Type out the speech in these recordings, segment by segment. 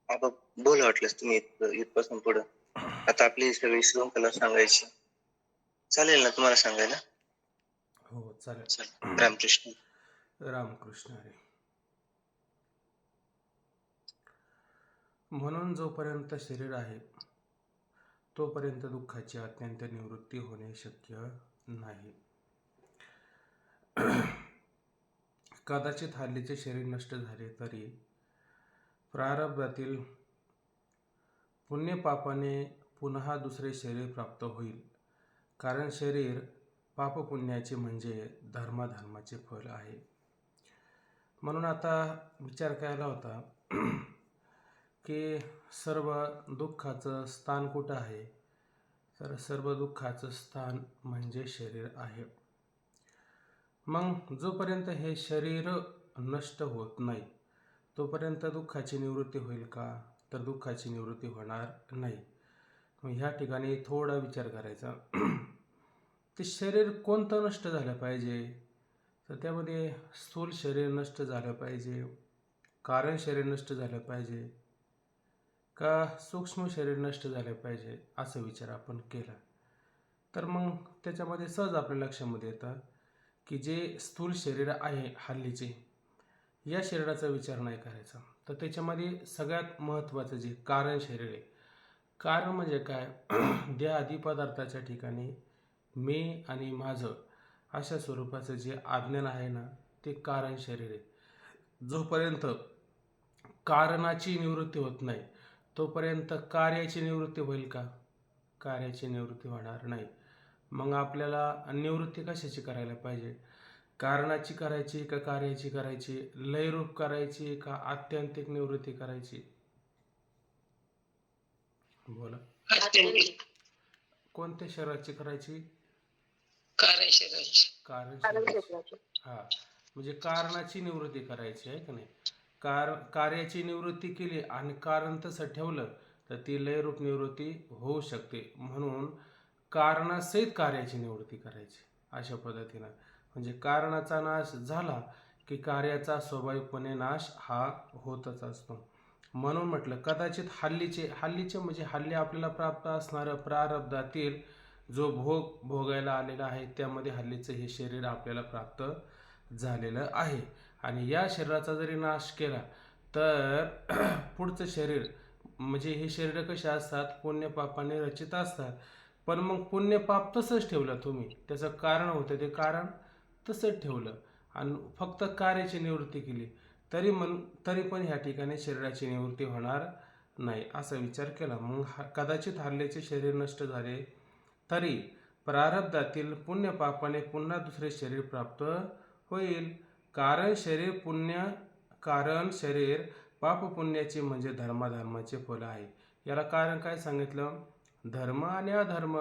आता बोला वाटलंस तुम्ही इथपासून पुढं. आता आपली सगळी शृंखला सांगायची. चालेल ना तुम्हाला सांगायला? हो चालेल. चला, रामकृष्ण. रामकृष्ण हरी. म्हणून जोपर्यंत शरीर आहे तोपर्यंत दुःखाची अत्यंत निवृत्ती होणे शक्य नाही. कदाचित हल्लीचे शरीर नष्ट झाले तरी प्रारब्धातील पुण्यपापाने पुन्हा दुसरे शरीर प्राप्त होईल. कारण शरीर पापपुण्याचे म्हणजे धर्माधर्माचे फल आहे. म्हणून आता विचार केला होता की सर्व दुःखाचं स्थान कुठं आहे, तर सर्व दुःखाचं स्थान म्हणजे शरीर आहे. मग जोपर्यंत हे शरीर नष्ट होत नाही तोपर्यंत दुःखाची निवृत्ती होईल का, तर दुःखाची निवृत्ती होणार नाही. मग ह्या ठिकाणी थोडा विचार करायचा. ते शरीर कोणतं नष्ट झालं पाहिजे, तर त्यामध्ये स्थूल शरीर नष्ट झालं पाहिजे, कारण शरीर नष्ट झालं पाहिजे का सूक्ष्म शरीर नष्ट झाले पाहिजे, असं विचार आपण केला तर मग त्याच्यामध्ये सहज आपल्या लक्षामध्ये येतं की जे स्थूल शरीर आहे हल्लीचे, या शरीराचा विचार नाही करायचा. तर त्याच्यामध्ये सगळ्यात महत्त्वाचं जे कारण शरीर आहे, कारण म्हणजे काय देहादी पदार्थाच्या ठिकाणी मी आणि माझं अशा स्वरूपाचं जे अज्ञान आहे ना, ते कारण शरीर आहे. जोपर्यंत कारणाची निवृत्ती होत नाही तोपर्यंत कार्याची निवृत्ती होईल का, कार्याची निवृत्ती होणार नाही. मग आपल्याला निवृत्ती कशाची करायला पाहिजे, कारणाची करायची का कार्याची करायची, लयरूप करायची का आत्यंतिक निवृत्ती करायची, बोला. आत्यंतिक कोणत्या शरीराची करायची, कारण शरीराची. कारण शरीराची. हा, म्हणजे कारणाची निवृत्ती करायची आहे का नाही. कार्याची निवृत्ती केली आणि कारण तसं ठेवलं तर ती लयरूप निवृत्ती होऊ शकते. म्हणून कारणासहित कार्याची निवृत्ती करायची अशा पद्धतीनं. म्हणजे कारणाचा नाश झाला की कार्याचा स्वाभाविकपणे नाश हा होतच असतो. म्हणून म्हटलं कदाचित हल्लीचे म्हणजे हल्ली आपल्याला प्राप्त असणारं प्रारब्धातील जो भोग भोगायला आलेला आहे त्यामध्ये हल्लीचं हे शरीर आपल्याला प्राप्त झालेलं आहे. आणि या शरीराचा जरी नाश केला तर पुढचं शरीर म्हणजे हे शरीर कसे असतात, पुण्यपापाने रचित असतात. पण मग पुण्यपाप तसंच ठेवलं तुम्ही, त्याचं कारण होतं ते कारण तसंच ठेवलं आणि फक्त कार्याची निवृत्ती केली तरी पण ह्या ठिकाणी शरीराची निवृत्ती होणार नाही असा विचार केला. मग कदाचित हल्ल्याचे शरीर नष्ट झाले तरी प्रारब्धातील पुण्यपापाने पुन्हा दुसरे शरीर प्राप्त होईल. कारण शरीर पापपुण्याचे म्हणजे धर्माधर्माचे फल आहे. याला कारण काय सांगितलं, धर्म आणि अधर्म.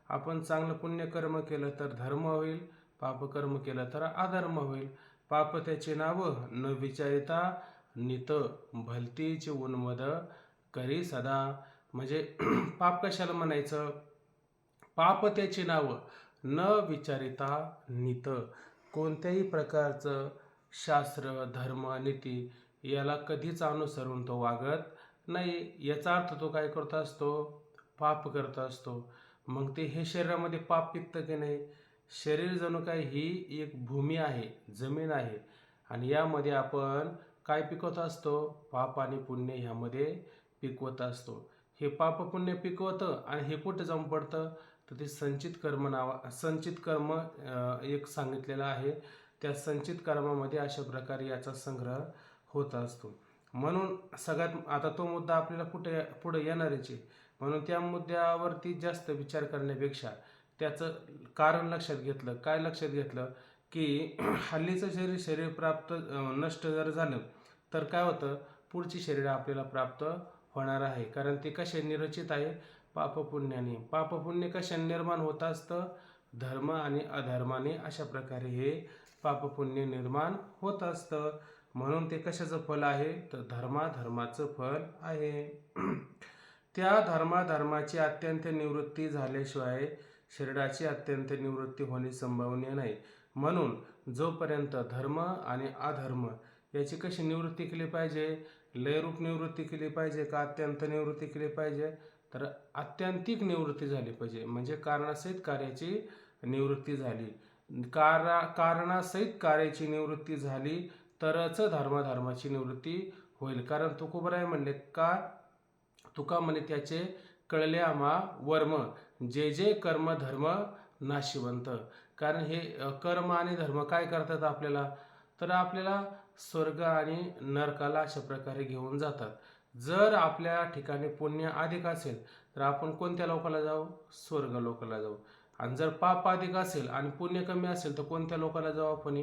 आपण चांगलं पुण्यकर्म केलं तर धर्म होईल, पापकर्म केलं तर अधर्म होईल. पाप त्याचे नाव न विचारिता नित भलतीचे उन्मद करी सदा. म्हणजे पाप कशाला म्हणायचं, पाप त्याची नावं न विचारिता नित, कोणत्याही प्रकारचं शास्त्र धर्म नीती याला कधीच अनुसरून तो वागत नाही. याचा अर्थ तो काय करत असतो, पाप करत असतो. मग ते हे शरीरामध्ये पाप पिकतं की नाही. शरीर जणू काय ही एक भूमी आहे, जमीन आहे आणि यामध्ये आपण काय पिकवत असतो, पाप आणि पुण्य ह्यामध्ये पिकवत असतो. हे पाप पुण्य पिकवतं आणि हे कुठं जाऊन पडतं, तर ते संचित कर्म एक सांगितलेलं आहे. त्या संचित कर्मामध्ये अशा प्रकारे याचा संग्रह होत असतो. म्हणून सगळ्यात आता तो मुद्दा आपल्याला पुढे येणारच आहे. म्हणून त्या मुद्द्यावरती जास्त विचार करण्यापेक्षा त्याचं कारण लक्षात घेतलं. काय लक्षात घेतलं की हल्लीचं शरीर प्राप्त नष्ट जर झालं तर काय होतं, पुढची शरीर आपल्याला प्राप्त होणार आहे. कारण ते कशाने रचित आहे, पापपुण्याने. पापपुण्य कशाने निर्माण होत असतं, धर्म आणि अधर्माने. अशा प्रकारे हे पापपुण्य निर्माण होत असतं. म्हणून ते कशाचं फल आहे, तर धर्माधर्माचं फल आहे. त्या धर्माधर्माची अत्यंत निवृत्ती झाल्याशिवाय शरीराची अत्यंत निवृत्ती होणे संभवनीय नाही. म्हणून जोपर्यंत धर्म आणि अधर्म याची कशी निवृत्ती केली पाहिजे, लयरूप निवृत्ती केली पाहिजे का अत्यंत निवृत्ती केली पाहिजे, तर आत्यंतिक निवृत्ती झाली पाहिजे. म्हणजे कारणासहित कार्याची निवृत्ती झाली. कारणासहित कार्याची निवृत्ती झाली तरच धर्माची निवृत्ती होईल. कारण तुकोबराय म्हणले का, तुका म्हणे त्याचे कळले आम्हा वर्म, जे जे कर्म धर्म नाशिवंत. कारण हे कर्म आणि धर्म काय करतात आपल्याला, तर आपल्याला स्वर्ग आणि नरकाला अशा प्रकारे घेऊन जातात. जर आपल्या ठिकाणी पुण्य अधिक असेल तर आपण कोणत्या लोकाला जाऊ, स्वर्ग लोकाला जाऊ. आणि जर पाप अधिक असेल आणि पुण्य कमी असेल तर कोणत्या लोकाला जाऊ आपण,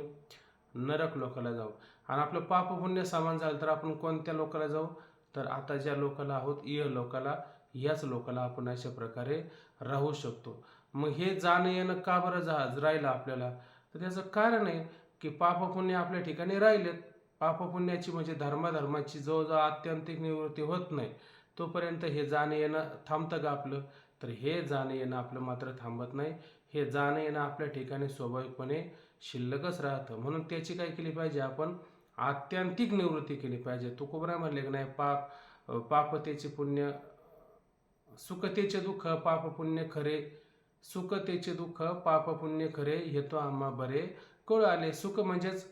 नरक लोकाला जाऊ. आणि आपलं पाप पुण्य समान झालं तर आपण कोणत्या लोकाला जाऊ, तर आता ज्या लोकाला आहोत इह लोकाला, याच लोकाला आपण अशा प्रकारे राहू शकतो. मग हे जाणं येणं का बरं राहिलं आपल्याला, तर त्याचं कारण आहे की पाप पुण्य आपल्या ठिकाणी राहिलेत. पाप पुण्याची म्हणजे धर्माची जवळजवळ आत्यंतिक निवृत्ती होत नाही तोपर्यंत हे जाणं येणं थांबतं का आपलं, तर हे जाणं येणं आपलं मात्र थांबत नाही. हे जाणं येणं आपल्या ठिकाणी स्वाभाविकपणे शिल्लकच राहतं. म्हणून त्याची काय केली पाहिजे आपण, आत्यंतिक निवृत्ती केली पाहिजे. तुकोबराय म्हणले की नाही, पापतेचे पुण्य, सुखतेचे दुःख पाप पुण्य खरे, सुखतेचे दुःख पाप पुण्य खरे, हे तो आम्हा बरे कळू आले. सुख म्हणजेच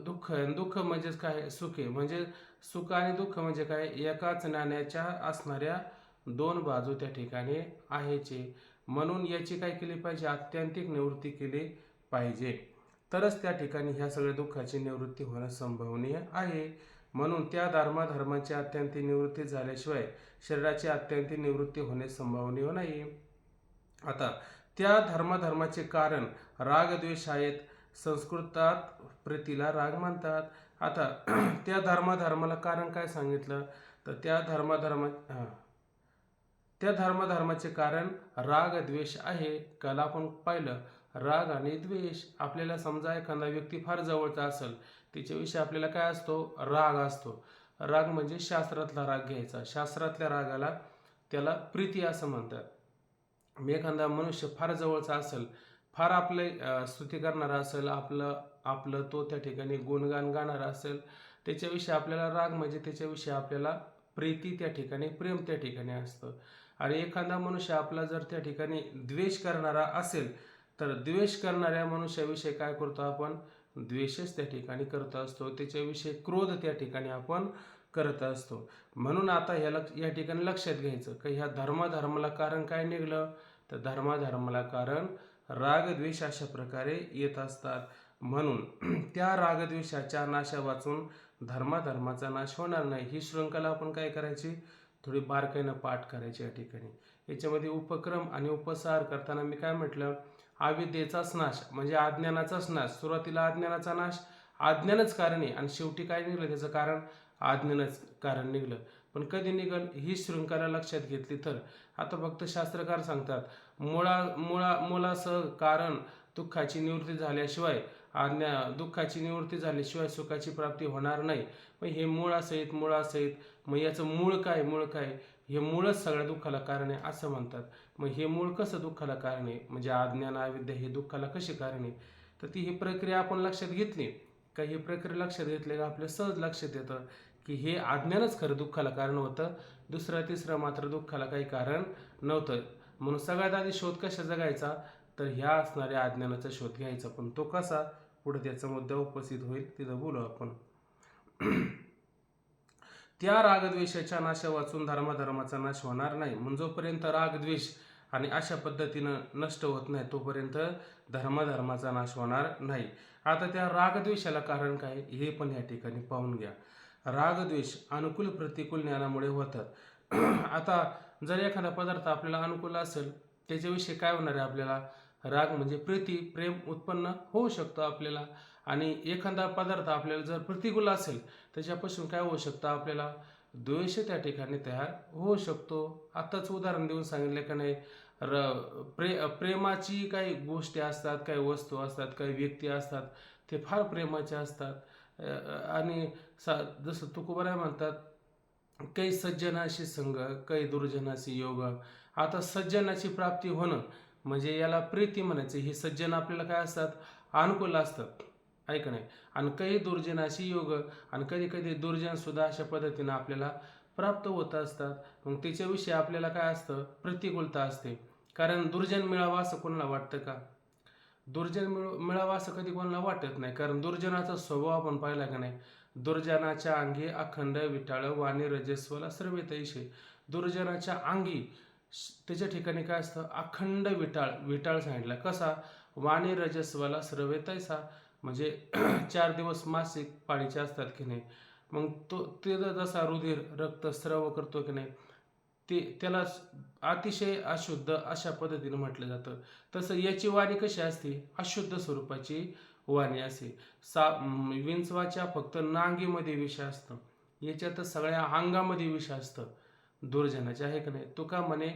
दुःख, दुःख म्हणजेच काय, सुखे. म्हणजे सुख आणि दुःख म्हणजे काय, एकाच नाण्याच्या असणाऱ्या दोन बाजू त्या ठिकाणी आहेचे. म्हणून याची काय केली पाहिजे, आत्यंतिक निवृत्ती केली पाहिजे, तरच त्या ठिकाणी ह्या सगळ्या दुःखाची निवृत्ती होणं संभवनीय आहे. म्हणून त्या धर्माची आत्यंतिक निवृत्ती झाल्याशिवाय शरीराची आत्यंतिक निवृत्ती होणे संभवनीय नाही. आता त्या धर्माचे कारण राग द्वेष आहेत. संस्कृतात प्रीतीला राग म्हणतात. आता त्या धर्माला कारण काय सांगितलं, तर त्या धर्माचे कारण राग द्वेष आहे. काल आपण पाहिलं राग आणि द्वेष. आपल्याला समजा एखादा व्यक्ती फार जवळचा असेल, त्याच्याविषयी आपल्याला काय असतो, राग असतो. राग म्हणजे शास्त्रातला राग घ्यायचा. शास्त्रातल्या रागाला त्याला प्रीती असं म्हणतात. एखादा मनुष्य फार जवळचा असेल, फार आपले स्तुती करणारा असेल, आपलं तो त्या ठिकाणी गुणगान गाणारा असेल, त्याच्याविषयी आपल्याला राग म्हणजे त्याच्याविषयी आपल्याला प्रीती, त्या ठिकाणी प्रेम त्या ठिकाणी असतं. आणि एखादा मनुष्य आपला जर त्या ठिकाणी द्वेष करणारा असेल तर द्वेष करणाऱ्या मनुष्याविषयी काय करतो आपण, द्वेषच त्या ठिकाणी करत असतो. त्याच्याविषयी क्रोध त्या ठिकाणी आपण करत असतो. म्हणून आता या ठिकाणी लक्षात घ्यायचं की ह्या धर्माला कारण काय निघलं, तर धर्माला कारण राग द्वेष अशा प्रकारे येत असतात. म्हणून त्या रागद्वेषाच्या नाशा वाचून धर्माचा नाश होणार नाही. ही शृंखला आपण काय करायची, थोडी बारकाईनं पाठ करायची. या ठिकाणी याच्यामध्ये उपक्रम आणि उपसार करताना मी काय म्हटलं, अविद्येचाच नाश म्हणजे अज्ञानाचाच नाश. सुरुवातीला अज्ञानाचा नाश, अज्ञानच कारण आहे, आणि शेवटी काय निघलं त्याचं कारण, अज्ञानच कारण निघलं. पण कधी निघल ही शृंखला लक्षात घेतली तर, आता फक्त शास्त्रकार सांगतात मुळासह कारण दुःखाची निवृत्ती झाल्याशिवाय दुःखाची निवृत्ती झाल्याशिवाय सुखाची प्राप्ती होणार नाही. मग हे मुळासहित मग याचं मूळ काय, हे मूळच सगळ्या दुःखाला कारण आहे असं म्हणतात. मग हे मूळ कसं दुःखाला कारण आहे, म्हणजे अज्ञान अविद्या हे दुःखाला कशी कारण आहे, तर ती ही प्रक्रिया आपण लक्षात घेतली का, ही प्रक्रिया लक्षात घेतली का आपल्या सहज लक्षात येतं की हे अज्ञानच खरं दुःखाला कारण होतं. दुसरं तिसरं मात्र दुःखाला काही कारण नव्हतं. म्हणून सगळ्यात आधी शोध कशा जगायचा, तर ह्या असणाऱ्या अज्ञानाचा शोध घ्यायचा. पण तो कसा, पुढे त्याचा मुद्दा उपस्थित होईल, तिथं बोलू आपण. त्या रागद्वेषाच्या नाशा वाचून धर्माचा नाश होणार नाही. म्हणजे जोपर्यंत रागद्वेष आणि अशा पद्धतीनं नष्ट होत नाही तोपर्यंत धर्माचा नाश होणार नाही. आता त्या रागद्वेषाला कारण काय हे पण या ठिकाणी पाहून घ्या. रागद्वेष अनुकूल प्रतिकूल ज्ञानामुळे होतात. आता जर एखादा पदार्थ आपल्याला अनुकूल असेल त्याच्याविषयी काय होणार आहे, आपल्याला राग म्हणजे प्रेम उत्पन्न होऊ शकतो आपल्याला. आणि एखादा पदार्थ आपल्याला जर प्रतिकूल असेल त्याच्यापासून काय होऊ शकतं, आपल्याला द्वेष त्या ठिकाणी तयार होऊ शकतो. आताच उदाहरण देऊन सांगितलं का नाही, प्रेमाची काही गोष्टी असतात, काही वस्तू असतात, काही व्यक्ती असतात, ते फार प्रेमाचे असतात. आणि जसं तुकोबराय म्हणतात, काही सज्जनाशी संग काही दुर्जनाशी योग. आता सज्जनाची प्राप्ती होणं म्हणजे याला प्रीती म्हणायचं. हे सज्जन आपल्याला काय असतात, अनुकूल असतात. ऐक नाही. आणि काही दुर्जनाशी योग आणि कधी कधी दुर्जन सुद्धा अशा पद्धतीनं आपल्याला प्राप्त होत असतात. मग त्याच्याविषयी आपल्याला काय असतं, प्रतिकूलता असते. कारण दुर्जन मिळावा असं कोणाला वाटतं का? दुर्जन मिळावा असं कधी कोणाला वाटत नाही. कारण दुर्जनाचा स्वभाव आपण पाहिला का नाही, दुर्जनाच्या अंगी अखंड विटाळ वाणी रजस्वला सर्व तैसे. दुर्जनाच्या अंगी त्याच्या ठिकाणी काय असतं, अखंड विटाळ. विटाळ सांगितलं कसा, वाणी रजस्वला सर्व तैसा, म्हणजे 4 दिवस मासिक पाळीचे असतात की नाही, मग ते जसा रुधिर रक्त स्राव करतो की नाही, त्याला अतिशय अशुद्ध अशा पद्धतीने म्हटलं जातं. तसं याची वाणी कशी असते, अशुद्ध स्वरूपाची वाणी असते. विंचवाच्या फक्त नांगीमध्ये विष असतं, याच्यात सगळ्या अंगामध्ये विष असतं दुर्जनाचे, आहे का नाही. तुका म्हणे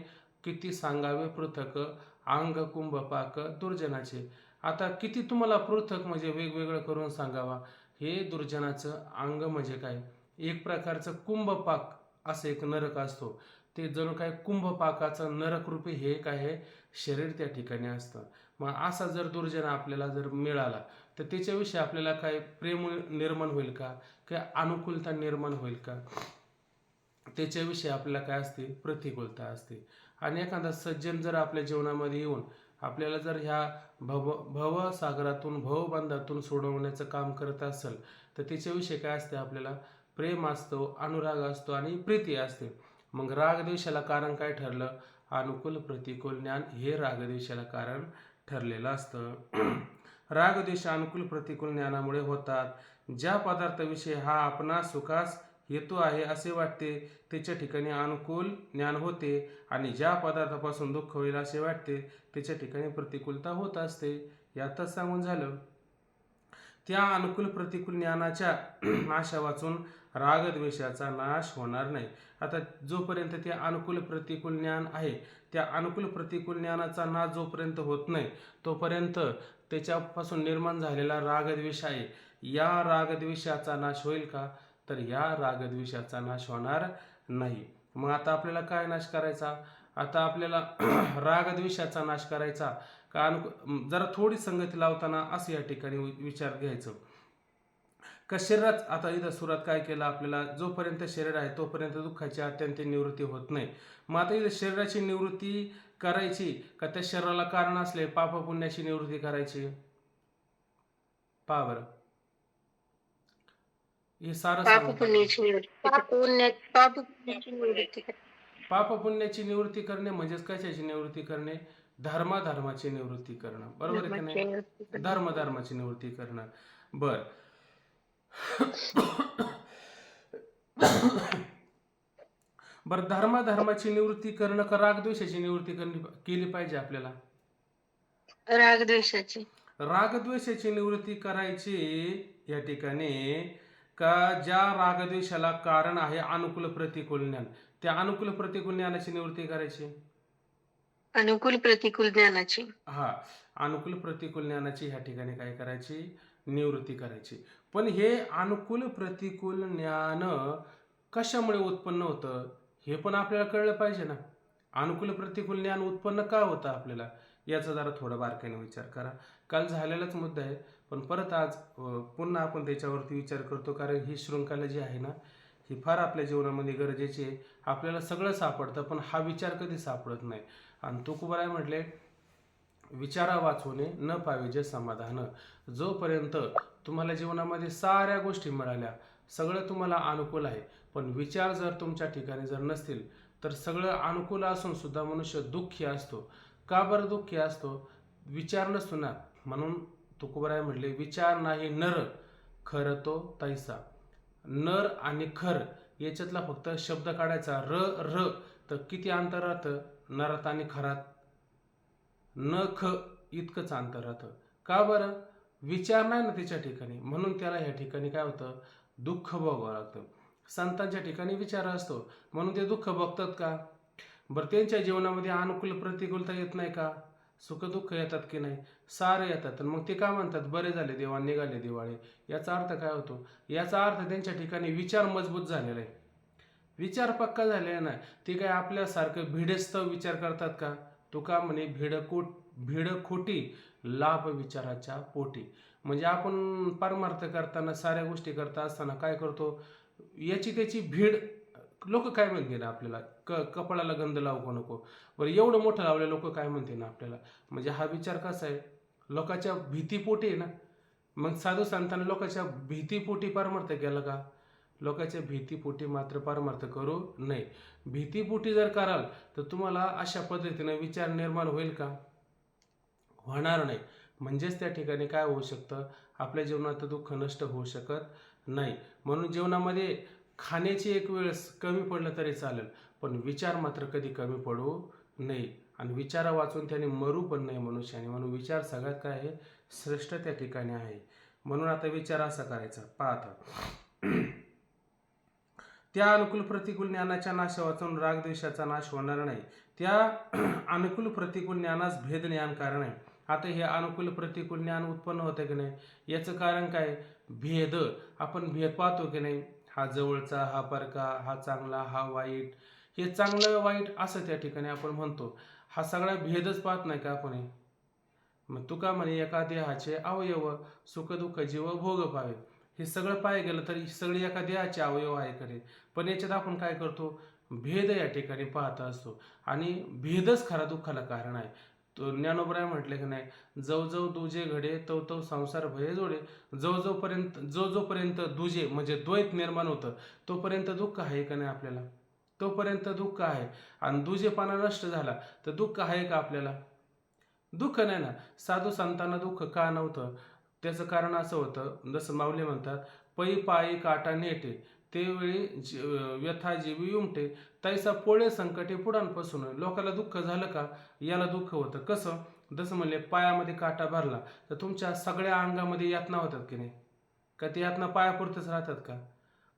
किती सांगावे पृथक अंग कुंभपाक दुर्जनाचे. आता किती तुम्हाला पृथक म्हणजे वेगवेगळं करून सांगावा. हे दुर्जनाचं अंग म्हणजे काय, एक प्रकारचं कुंभपाक असं एक नरक असतो. ते जणू काय कुंभपाकाचं नरकरूपी हे काय आहे शरीर त्या ठिकाणी असतं. मग असा जर दुर्जन आपल्याला जर मिळाला तर त्याच्याविषयी आपल्याला काय प्रेम निर्माण होईल का, काय अनुकूलता निर्माण होईल का, त्याच्याविषयी आपल्याला काय असते, प्रतिकूलता असते. आणि एखादा सज्जन जर आपल्या जीवनामध्ये येऊन आपल्याला जर ह्या भवसागरातून भवबंधातून सोडवण्याचं काम करत असेल तर त्याच्याविषयी काय असते, आपल्याला प्रेम असतो, अनुराग असतो आणि प्रीती असते. मग रागद्वेषाला कारण काय ठरलं, अनुकूल प्रतिकूल ज्ञान हे रागद्वेषाला कारण ठरलेलं असतं. रागद्वेष अनुकूल प्रतिकूल ज्ञानामुळे होतात. ज्या पदार्थाविषयी हा आपणा सुखास हेतू आहे असे वाटते त्याच्या ठिकाणी अनुकूल ज्ञान होते, आणि ज्या पदार्थापासून दुःख होईल असे वाटते त्याच्या ठिकाणी प्रतिकूलता होत असते. यातच सांगून झालं. त्या अनुकूल प्रतिकूल ज्ञानाच्या नाशा वाचून रागद्वेषाचा नाश होणार नाही. आता जोपर्यंत ते अनुकूल प्रतिकूल ज्ञान आहे, त्या अनुकूल प्रतिकूल ज्ञानाचा नाश जोपर्यंत होत नाही तोपर्यंत त्याच्यापासून निर्माण झालेला रागद्वेष आहे, या रागद्वेषाचा नाश होईल का, तर या रागद्वेषाचा नाश होणार नाही. मग आता आपल्याला काय नाश करायचा, आता आपल्याला रागद्वेषाचा नाश करायचा का, जरा थोडी संगती लावताना असं या ठिकाणी विचार घ्यायचं का शरीरात. आता इथं सुरुवात काय केलं आपल्याला, जोपर्यंत शरीर आहे तोपर्यंत दुःखाची अत्यंत निवृत्ती होत नाही. मग आता इथं शरीराची निवृत्ती करायची का त्या शरीराला कारण असले पाप पुण्याची निवृत्ती करायची, पहा बरं. हे सारं पाप सांगतात. पुण्याची निवृत्ती पाप पुण्याची निवृत्ती करणे म्हणजेच कशाची निवृत्ती करणे, धर्माची निवृत्ती करणं, बरोबर आहे की नाही. धर्माची निवृत्ती करणं. बर बर धर्माची निवृत्ती करणं का रागद्वेषाची निवृत्ती केली पाहिजे आपल्याला. रागद्वेषाची निवृत्ती करायची या ठिकाणी का, ज्या रागद्वेषाला कारण आहे अनुकूल प्रतिकूल ज्ञान, त्या अनुकूल प्रतिकूल ज्ञानाची निवृत्ती करायची. अनुकूल प्रतिकूल ज्ञानाची, हा, अनुकूल प्रतिकूल ज्ञानाची ह्या ठिकाणी काय करायची, निवृत्ती करायची. पण हे अनुकूल प्रतिकूल ज्ञान कशामुळे उत्पन्न होतं हे पण आपल्याला कळलं पाहिजे ना. अनुकूल प्रतिकूल ज्ञान उत्पन्न का होतं आपल्याला, याचा जरा थोडा बारकाईने विचार करा. काल झालेलाच मुद्दा आहे, पण परत आज पुन्हा आपण त्याच्यावरती विचार करतो, कारण ही शृंखला जी आहे ना ही फार आपल्या जीवनामध्ये गरजेची आहे. आपल्याला सगळं सापडतं पण हा विचार कधी सापडत नाही. आणि तुकोबाराय म्हटले, विचारा वाचवणे न पाहिजे समाधान. जोपर्यंत तुम्हाला जीवनामध्ये साऱ्या गोष्टी मिळाल्या, सगळं तुम्हाला अनुकूल आहे, पण विचार जर तुमच्या ठिकाणी जर नसतील तर सगळं अनुकूल असून सुद्धा मनुष्य दुःखी असतो. का बरं दुःखी असतो, विचार नसतो ना. म्हणून तुकोबाराय म्हटले, विचार नाही नर खर तो तैसा. नर आणि खर याच्यातला फक्त शब्द काढायचा, र तर किती अंतर राहतं नरात आणि खरात, न ख इतकंच अंतर राहतं. का बरं, विचार नाही ना त्याच्या ठिकाणी, म्हणून त्याला ह्या ठिकाणी काय होतं, दुःख भोगावं लागतं. संतांच्या ठिकाणी विचार असतो म्हणून ते दुःख भोगतात का. बरं, त्यांच्या जीवनामध्ये अनुकूल प्रतिकूलता येत नाही का, सुख दुःख येतात की नाही, सारे येतात. मग ते काय म्हणतात, बरे झाले देवा निघाले दिवाळे. याचा अर्थ काय होतो, याचा अर्थ त्यांच्या ठिकाणी विचार मजबूत झालेला आहे, विचार पक्का झालेला नाही. ते काय आपल्यासारखं भिडेस्तव विचार करतात का. तुका म्हणे भीड खोटी लाभ विचाराच्या पोटी. म्हणजे आपण परमार्थ करताना साऱ्या गोष्टी करता असताना काय करतो, याची त्याची भीड, लोक काय म्हणतील आपल्याला, कपाळाला गंध लावू नको, बरं एवढं मोठं लावले लोक काय म्हणतील आपल्याला. म्हणजे हा विचार कसा आहे, लोकांच्या भीतीपोटी आहे ना. मग साधू संतांनी लोकांच्या भीतीपोटी परमार्थ केला का? लोकांच्या भीतीपोटी मात्र परमार्थ करू नये. भीतीपोटी जर कराल तर तुम्हाला अशा पद्धतीने विचार निर्माण होईल का? होणार नाही. म्हणजेच त्या ठिकाणी काय होऊ शकतं, आपल्या जीवनात दुःख नष्ट होऊ शकत नाही. म्हणून जीवनामध्ये खाण्याची एक वेळेस कमी पडलं तरी चालेल, पण विचार मात्र कधी कमी पडू नये. आणि विचारा वाचून त्याने मरू पण नाही मनुष्याने. म्हणून विचार सगळ्यात काय आहे, श्रेष्ठ त्या ठिकाणी आहे. म्हणून आता विचार असा करायचा, पाहता त्या अनुकूल प्रतिकूल ज्ञानाच्या नाशा वाचून रागद्वेषाचा नाश होणार नाही. त्या अनुकूल प्रतिकूल ज्ञानास भेद ज्ञान कारण आहे. आता हे अनुकूल प्रतिकूल ज्ञान उत्पन्न होतं की नाही, याचं कारण काय? भेद. आपण भेद पाहतो की नाही, हा जवळचा, हा परका, हा चांगला, हा वाईट. हे चांगलं वाईट असं त्या ठिकाणी आपण म्हणतो. हा सगळा भेदच पाहत नाही का आपण? मग तुका म्हणे एका देहाचे अवयव सुख दुःख जीव भोग पावे. हे सगळं पाय गेलं तर सगळे एका देहाचे अवयव आहे करे, पण याच्यात आपण काय करतो, भेद या ठिकाणी पाहत असतो. आणि भेदच खरा दुःखाला कारण आहे. तो ज्ञानोबराय म्हटले की नाही, जव दुजे घडे तव तव संसार भये जोडे. जोपर्यंत दुजे म्हणजे द्वैत निर्माण होतं तोपर्यंत दुःख आहे का नाही आपल्याला? तोपर्यंत दुःख आहे. आणि दुजेपणा नष्ट झाला तर दुःख आहे का आपल्याला? दुःख नाही ना. साधू संतांना दुःख का नव्हतं? त्याचं कारण असं होतं, जसं माऊली म्हणतात, पै पायी काटा नेटे ते वेळी व्यथा जीवी उमटे, तैसा पोळे संकटे पुढांपासून. लोकाला दुःख झालं का? याला दुःख होतं. कसं? जसं म्हणले, पायामध्ये काटा भरला तर तुमच्या सगळ्या अंगामध्ये यातना होतात की नाही? का ते यातना पायापुरतच राहतात का?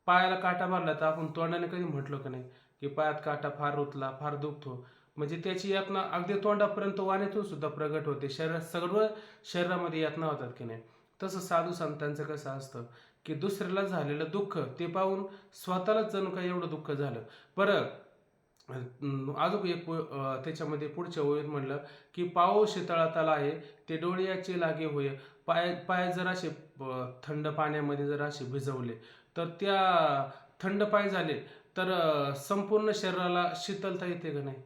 पायाला काटा भरला तर आपण तोंडाने कधी म्हटलो का नाही की पायात काटा फार रुतला, फार दुखतो? म्हणजे त्याची यातना अगदी तोंडापर्यंत वाणीतून सुद्धा प्रगट होते. सर्व शरीरामध्ये यातना होतात की नाही? तसं साधू संतांचं कसं असतं की दुसऱ्याला झालेलं दुःख ते पाहून स्वतःलाच जणू काही एवढं दुःख झालं. बरं, अजून एक त्याच्यामध्ये पुढच्या ओळीत म्हणलं की पाओ शीतळाताला आहे ते डोळ्याचे लागे होय. पाय जर असे थंड पाण्यामध्ये जर असे भिजवले तर त्या थंड पाय झाले तर संपूर्ण शरीराला शीतलता येते का नाही?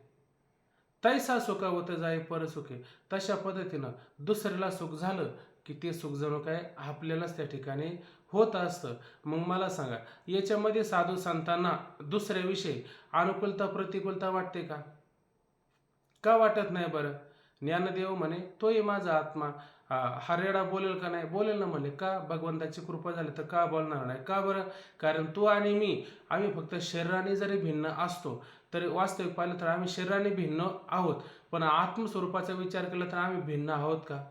तैसा सुखावत जाय परसुखे. तशा पद्धतीनं दुसऱ्याला सुख झालं की ते सुख जणू काय आपल्यालाच त्या ठिकाणी होत असतं. मग मला सांगा, याच्यामध्ये साधू संतांना दुसऱ्याविषयी अनुकूलता प्रतिकूलता वाटते का? का वाटत नाही बरं? ज्ञानदेव म्हणे तोही माझा आत्मा. हा रेडा बोलेल का नाही? बोलेल ना म्हणे. का? भगवंताची कृपा झाली तर का बोलणार नाही? का बरं? कारण तू आणि मी, आम्ही फक्त शरीराने जरी भिन्न असतो तरी वास्तविक पाहिलं तर आम्ही शरीराने भिन्न आहोत, पण आत्मस्वरूपाचा विचार केला तर आम्ही भिन्न आहोत का?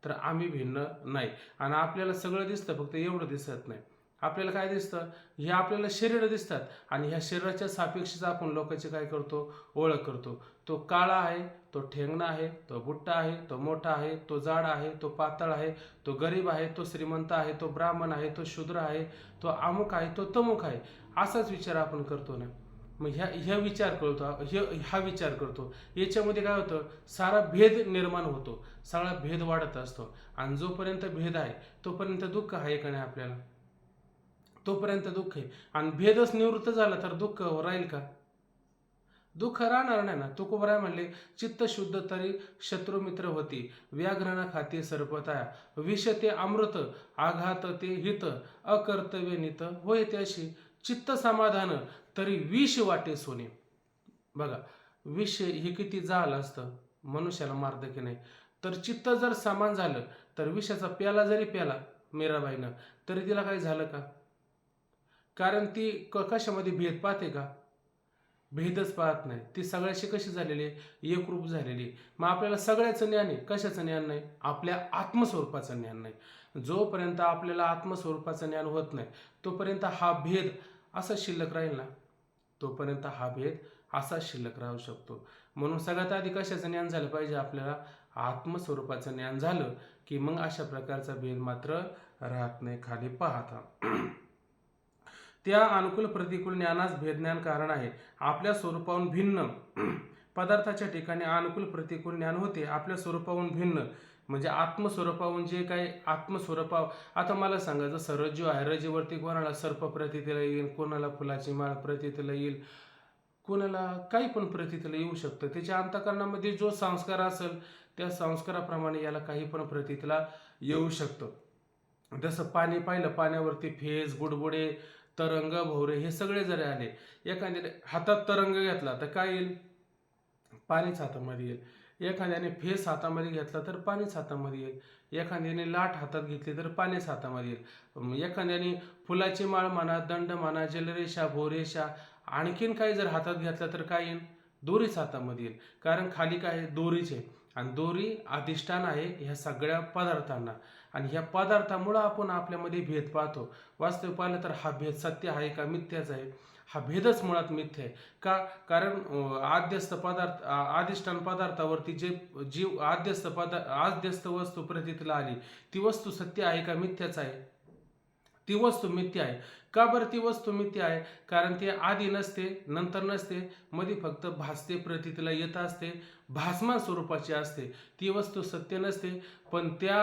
तर आम्ही भिन्न नाही. आणि आपल्याला सगळं दिसतं, फक्त एवढं दिसत नाही. आपल्याला काय दिसतं? हे आपल्याला शरीर दिसतात आणि ह्या शरीराच्या सापेक्षच आपण लोकांची काय करतो? ओळख करतो. तो काळा आहे, तो ठेंगणा आहे, तो बुट्टा आहे, तो मोठा आहे, तो जाड आहे, तो पातळ आहे, तो गरीब आहे, तो श्रीमंत आहे, तो ब्राह्मण आहे, तो शूद्र आहे, तो अमुक आहे, तो तमुक आहे. असाच विचार आपण करतो ना. मग ह्या विचार करतो, हा विचार करतो. याच्यामध्ये काय होतं? सारा भेद निर्माण होतो, सगळा भेद वाढत असतो. आणि जोपर्यंत भेद आहे तोपर्यंत दुःख आहे का नाही आपल्याला? तोपर्यंत दुःख आहे. आणि भेदच निवृत्त झाला तर दुःख राहील का? दुःख राहणार नाही ना. तुकोबराय म्हणले, चित्त शुद्ध तरी शत्रू मित्र होती, व्याघ्रना खाती सर्पताया, विष ते अमृत आघात ते हित, अकर्तव्य नित होय त्याशी, चित्त समाधान तरी विष वाटे सोने. बघा, विष हे किती जाल असतं, मनुष्याला मारतं की नाही? तर चित्त जर समान झालं तर विषाचा प्याला जरी प्याला मीराबाईनं तरी तिला काही झालं का? कारण ती कशामध्ये भेद पाहते का? भेदच पाहत नाही. ती सगळ्याशी कशी झालेली आहे? एकरूप झालेली आहे. मग आपल्याला सगळ्याचं ज्ञान आहे. कशाचं ज्ञान नाही? आपल्या आत्मस्वरूपाचं ज्ञान नाही. जोपर्यंत आपल्याला आत्मस्वरूपाचं ज्ञान होत नाही तोपर्यंत हा भेद असा शिल्लक राहील ना. तोपर्यंत हा भेद असा शिल्लक राहू शकतो. म्हणून सगळ्यात आधी कशाचं ज्ञान झालं पाहिजे आपल्याला? आत्मस्वरूपाचं ज्ञान झालं की मग अशा प्रकारचा भेद मात्र राहत नाही. खाली पाहता त्या अनुकूल प्रतिकूल ज्ञानास भेदज्ञान कारण आहे. आपल्या स्वरूपाहून भिन्न पदार्थाच्या ठिकाणी अनुकूल प्रतिकूल ज्ञान होते. आपल्या स्वरूपाहून भिन्न म्हणजे आत्मस्वरूपाहून जे काही आत्मस्वरूपा. आता मला सांगा, जसं रज्जू आहे, रज्जूवरती कोणाला सर्प प्रतीतीला येईल, कोणाला फुलाची माळ प्रतीतीला येईल, कोणाला काही पण प्रतीतीला येऊ शकतं. त्याच्या अंतःकरणामध्ये जो संस्कार असेल त्या संस्काराप्रमाणे याला काही पण प्रतीतीला येऊ शकतं. जसं पाणी पाहिलं, पाण्यावरती फेस, बुडबुडे, तरंग, भोवरे हे सगळे जरी आले, एखाद्याने हातात तरंग घेतला तर काय येईल? पाणीच हातामध्ये येईल. एखाद्याने फेस हातामध्ये घेतला तर पाणीच हातामध्ये येईल. एखाद्याने लाट हातात घेतली तर पाणीच हातामध्ये येईल. एखाद्याने फुलाची माळ म्हणा, दंड म्हणा, जलरेषा, भोरेषा, आणखीन काही जर हातात घेतला तर काय येईल? दोरीच हातामध्ये येईल. कारण खाली काय आहे? दोरीच आहे. आणि दोरी अधिष्ठान आहे ह्या सगळ्या पदार्थांना. आणि ह्या पदार्थामुळं आपण आपल्यामध्ये भेद पाहतो. वास्तव पाहिलं तर हा भेद सत्य आहे का मिथ्याच आहे? हा भेदच मुळात मिथ्य आहे. का? कारण आद्यस्थ पदार्थ, अधिष्ठान पदार्थावरती जी आद्यस्थ वस्तू प्रतीतीला आली, ती वस्तू सत्य आहे का मिथ्याच आहे? ती वस्तू मिथ्या आहे. का बरं ती वस्तू मिथ्या आहे? कारण ती आधी नसते, नंतर नसते, मध्ये फक्त भासते, प्रतीतीला येत असते, भासमान स्वरूपाची असते. ती वस्तू सत्य नसते. पण त्या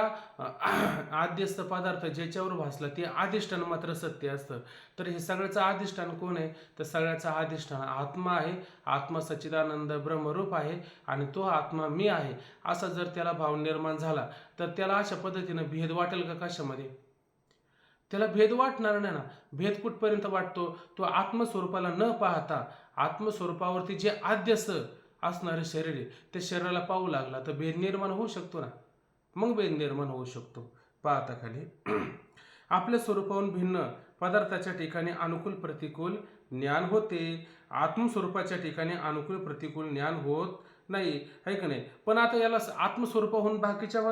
आद्यस्थ पदार्थ ज्याच्यावर भासला ते अधिष्ठान मात्र सत्य असतं. तर हे सगळ्याचं अधिष्ठान कोण आहे? तर सगळ्याचा अधिष्ठान आत्मा आहे. आत्मा सच्चिदानंद ब्रह्मरूप आहे आणि तो आत्मा मी आहे असा जर त्याला भाव निर्माण झाला तर त्याला अशा पद्धतीनं भेद वाटेल का कशामध्ये? त्याला भेद वाटणार नाही ना. भेद कुठपर्यंत वाटतो? तो आत्मस्वरूपाला न पाहता आत्मस्वरूपावरती जे आद्यस्थ असणारे शरीर आहे त्या शरीराला पाहू लागला तर भेद निर्माण होऊ शकतो ना. मग भेद निर्माण होऊ शकतो. पाहता खाली आपल्या स्वरूपाहून भिन्न पदार्थाच्या ठिकाणी अनुकूल प्रतिकूल ज्ञान होते. आत्मस्वरूपाच्या ठिकाणी अनुकूल प्रतिकूल ज्ञान होत नाही, आहे का नाही? पण आता याला आत्मस्वरूपाहून बाकीच्या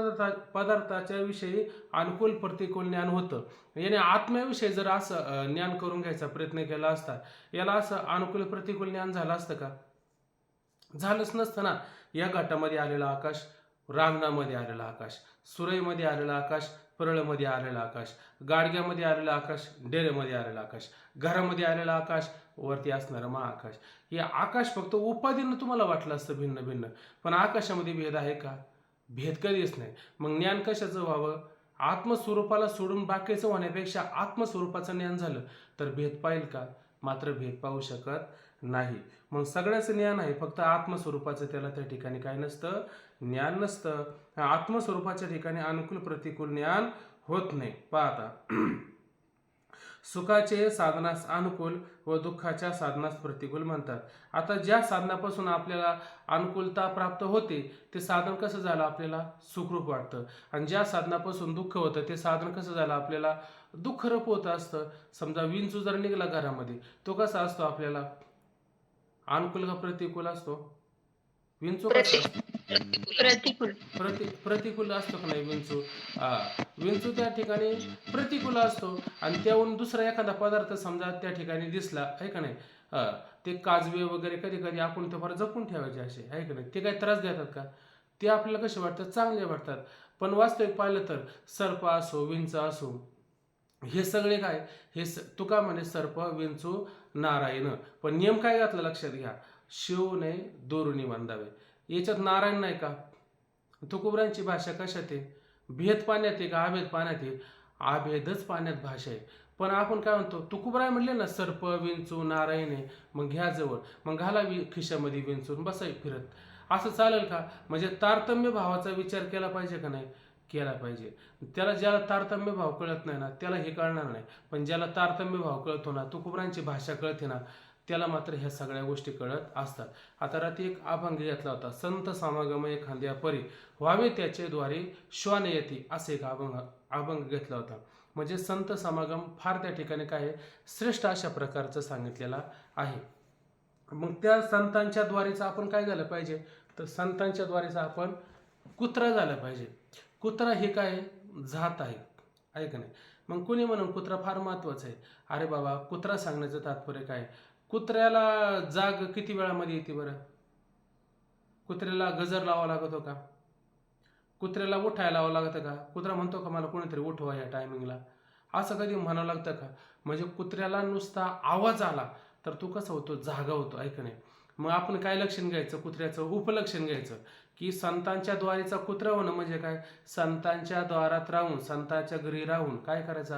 पदार्थाच्या विषयी अनुकूल प्रतिकूल ज्ञान होतं. याने आत्म्याविषयी जर असं ज्ञान करून घ्यायचा प्रयत्न केला असता, याला असं अनुकूल प्रतिकूल ज्ञान झालं असतं का? झालंच नसतं ना. या घाटामध्ये आलेलं आकाश, रांगणामध्ये आलेलं आकाश, सुरईमध्ये आलेलं आकाश, परळमध्ये आलेलं आकाश, गाडग्यामध्ये आलेलं आकाश, डेरेमध्ये आलेलं आकाश, घरामध्ये आलेलं आकाश, वरती असणारं महाआकाश. हे आकाश फक्त उपाधीनं तुम्हाला वाटलं असतं भिन्न भिन्न, पण आकाशामध्ये भेद आहे का? भेद कधीच नाही. मग ज्ञान कशाचं व्हावं? आत्मस्वरूपाला सोडून बाकीचं होण्यापेक्षा आत्मस्वरूपाचं ज्ञान झालं तर भेद पाहिल का? मात्र भेद पाहू शकत नाही. मग सगळ्याचं ज्ञान आहे, फक्त आत्मस्वरूपाचं त्याला त्या ठिकाणी काय नसतं? ज्ञान नसतं. आत्मस्वरूपाच्या ठिकाणी अनुकूल प्रतिकूल ज्ञान होत नाही. पाहता सुखाचे साधनास अनुकूल व दुःखाच्या साधनास प्रतिकूल म्हणतात. आता ज्या साधनापासून आपल्याला अनुकूलता प्राप्त होते ते साधन कसं झालं? आपल्याला सुखरूप वाटतं. आणि ज्या साधनापासून दुःख होतं ते साधन कसं झालं? आपल्याला दुःखरूप होत असतं. समजा विंचू जर निघाला घरामध्ये, तो कसा असतो? आपल्याला अनुकूल का प्रतिकूल असतो? विंचू कसा असतो? प्रतिकूल. प्रतिकूल असतो का नाही विंचू? विंचू त्या ठिकाणी प्रतिकूल असतो. आणि त्याहून दुसरा एखादा पदार्थ समजा त्या ठिकाणी दिसला, आहे का नाही? ते काजवे वगैरे कधी कधी आपण ते फार जपून ठेवायचे असे, आहे का नाही? ते काही त्रास देतात का? ते आपल्याला कसे वाटतात? चांगले वाटतात. पण वास्तविक पाहिलं तर सर्प असो, विंच असो, हे सगळे काय? तुका म्हणे सर्प, विंचू, नारायण. पण नियम काय घातला लक्षात घ्या? शिव नाही दोरुनी बांधावे. याच्यात नारायण नाही का? तुकोबरांची भाषा कशात आहे? भेद पाण्यात आहे का अभेद पाण्यात आहे? अभेदच पाण्यात भाषा आहे. पण आपण काय म्हणतो? तुकोबराय म्हणले ना सर्प, विंचू, नारायण आहे, मग घ्या जवळ, मग घाला खिशामध्ये विंचून बसाय फिरत. असं चालेल का? म्हणजे तारतम्य भावाचा विचार केला पाहिजे का नाही? केला पाहिजे. त्याला ज्याला तारतम्य भाव कळत नाही ना त्याला हे कळणार नाही. पण ज्याला तारतम्य भाव कळतो ना, तुकोबरांची भाषा कळते ना, त्याला मात्र ह्या सगळ्या गोष्टी कळत असतात. आता रात्री एक अभंग घेतला होता, संत समागम एखाद्या परी व्हावे त्याचे द्वारे श्वान येते, असे एक अभंग घेतला होता. म्हणजे संत समागम फार त्या ठिकाणी काय आहे? श्रेष्ठ अशा प्रकारचं सांगितलेलं आहे. मग त्या संतांच्या द्वारेचं आपण काय झालं पाहिजे? तर संतांच्या द्वारेचं आपण कुत्रा झाला पाहिजे. कुत्रा हे काय? जात आहे का नाही? मग कुणी म्हणून कुत्रा फार महत्वाचा आहे. अरे बाबा, कुत्रा सांगण्याचं तात्पर्य काय? कुत्र्याला जाग किती वेळामध्ये येते बरं? कुत्र्याला गजर लावा लागतो का? कुत्र्याला उठायला लावावं लागतं का? कुत्रा म्हणतो का मला कोणीतरी उठवा या टायमिंगला? असं कधी म्हणावं लागतं का? म्हणजे कुत्र्याला नुसता आवाज आला तर तो कसा होतो, जागा होतो, ऐक नाही. मग आपण काय लक्षण घ्यायचं कुत्र्याचं, उपलक्षण घ्यायचं की संतांच्या द्वारीचा कुत्रा होणं म्हणजे काय, संतांच्या द्वारात राहून, संतांच्या घरी राहून काय करायचं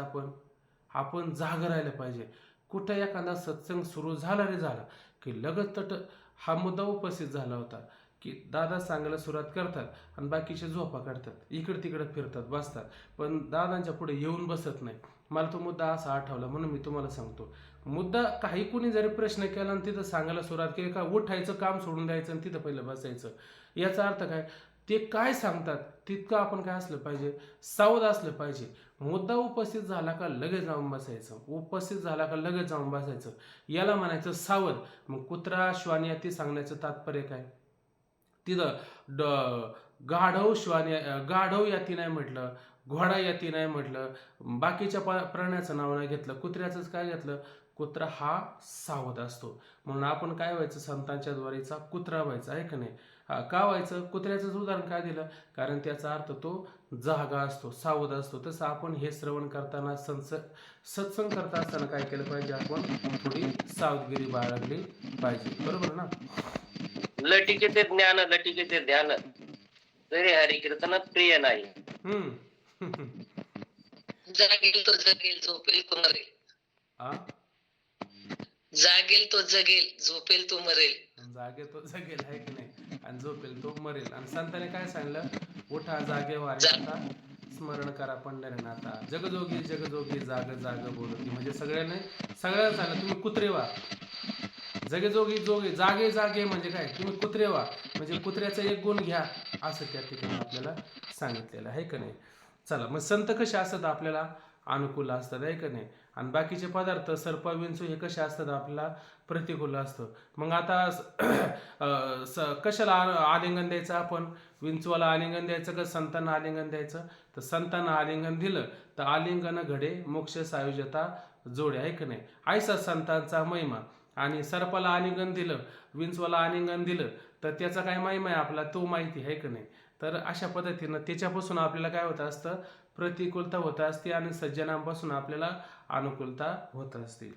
आपण जागं राहायला पाहिजे. कुठं एखादा सत्संग सुरू झाला रे झाला की लगत तट हा मुद्दा उपस्थित झाला होता की दादा सांगायला सुरुवात करतात आणि बाकीचे झोपा काढतात, इकडे तिकडे फिरतात, बसतात, पण दादांच्या पुढे येऊन बसत नाही. मला तो मुद्दा असा आठवला म्हणून मी तुम्हाला सांगतो. मुद्दा काही कोणी जरी प्रश्न केला आणि तिथं सांगायला सुरुवात केली का उठायचं, काम सोडून द्यायचं आणि तिथं पहिलं बसायचं. याचा अर्थ काय, ते काय सांगतात तितकं आपण काय असलं पाहिजे, सावध असलं पाहिजे. मुद्दा उपस्थित झाला का लगेच जाऊन बसायचं, उपस्थित झाला का लगेच जाऊन बसायचं, याला म्हणायचं सावध. मग कुत्रा श्वान याती सांगण्याचं तात्पर्य काय, तिथं गाढव गाढव याती नाही म्हटलं, घोडा याती नाही म्हटलं, बाकीच्या प्राण्याचं नाव नाही घेतलं, कुत्र्याचंच काय घेतलं. कुत्रा हा सावध असतो. म्हणून आपण काय व्हायचं, संतांच्या द्वारीचा कुत्रा व्हायचा, आहे का नाही. का व्हायचं, कुत्र्याचं उदाहरण काय दिलं, कारण त्याचा अर्थ तो जागा असतो, सावध असतो. तसं आपण हे श्रवण करताना सत्संग करता असताना काय केलं पाहिजे, आपण थोडी सावधगिरी बाळगली पाहिजे, बरोबर ना. लटिके ते ज्ञान लटिके ते ध्यान तरी हरिकीर्तनात प्रिय नाही. जागेल तो जगेल, झोपेल तो मरेल. आ जागेल तो जगेल, झोपेल तो मरेल. जागे तो जगेल, आहे की नाही, आणि झोपेल तो मरेल. आणि संतांनी काय सांगलं, उठा जागे वारे आता, स्मरण करा पंढरीनाथा, जगजोगी जगजोगी जाग जाग बोलती. म्हणजे सगळ्यांना सांगलं तुम्ही कुत्रे व्हा, जगजोगी जोगे जागे जागे म्हणजे काय, तुम्ही कुत्रे व्हा, म्हणजे कुत्र्याचा एक गुण घ्या, असं त्या ठिकाणी आपल्याला सांगितलेलं आहे का नाही. चला, मग संत कसे असतात, आपल्याला अनुकूल असतात, आहे का नाही. आणि बाकीचे पदार्थ सर्प विंचू हे कसे असतात, आपल्याला प्रतिकूल असतं. मग आता कशाला आलिंगन द्यायचं, आपण विंचूला आलिंगन द्यायचं का संतांना आलिंगन द्यायचं. तर संतांना आलिंगन दिलं तर आलिंगन घडे मोक्ष सायुजता जोडे, आहे का नाही. ऐसा संतांचा महिमा. आणि सर्पाला आलिंगन दिलं, विंचवाला आलिंगन दिलं तर त्याचा काय महिमा आहे आपला तो माहिती आहे का नाही. तर अशा पद्धतीनं त्याच्यापासून आपल्याला काय होत असतं, प्रतिकूलता होत असते आणि सज्जनांपासून आपल्याला अनुकूलता होत असते.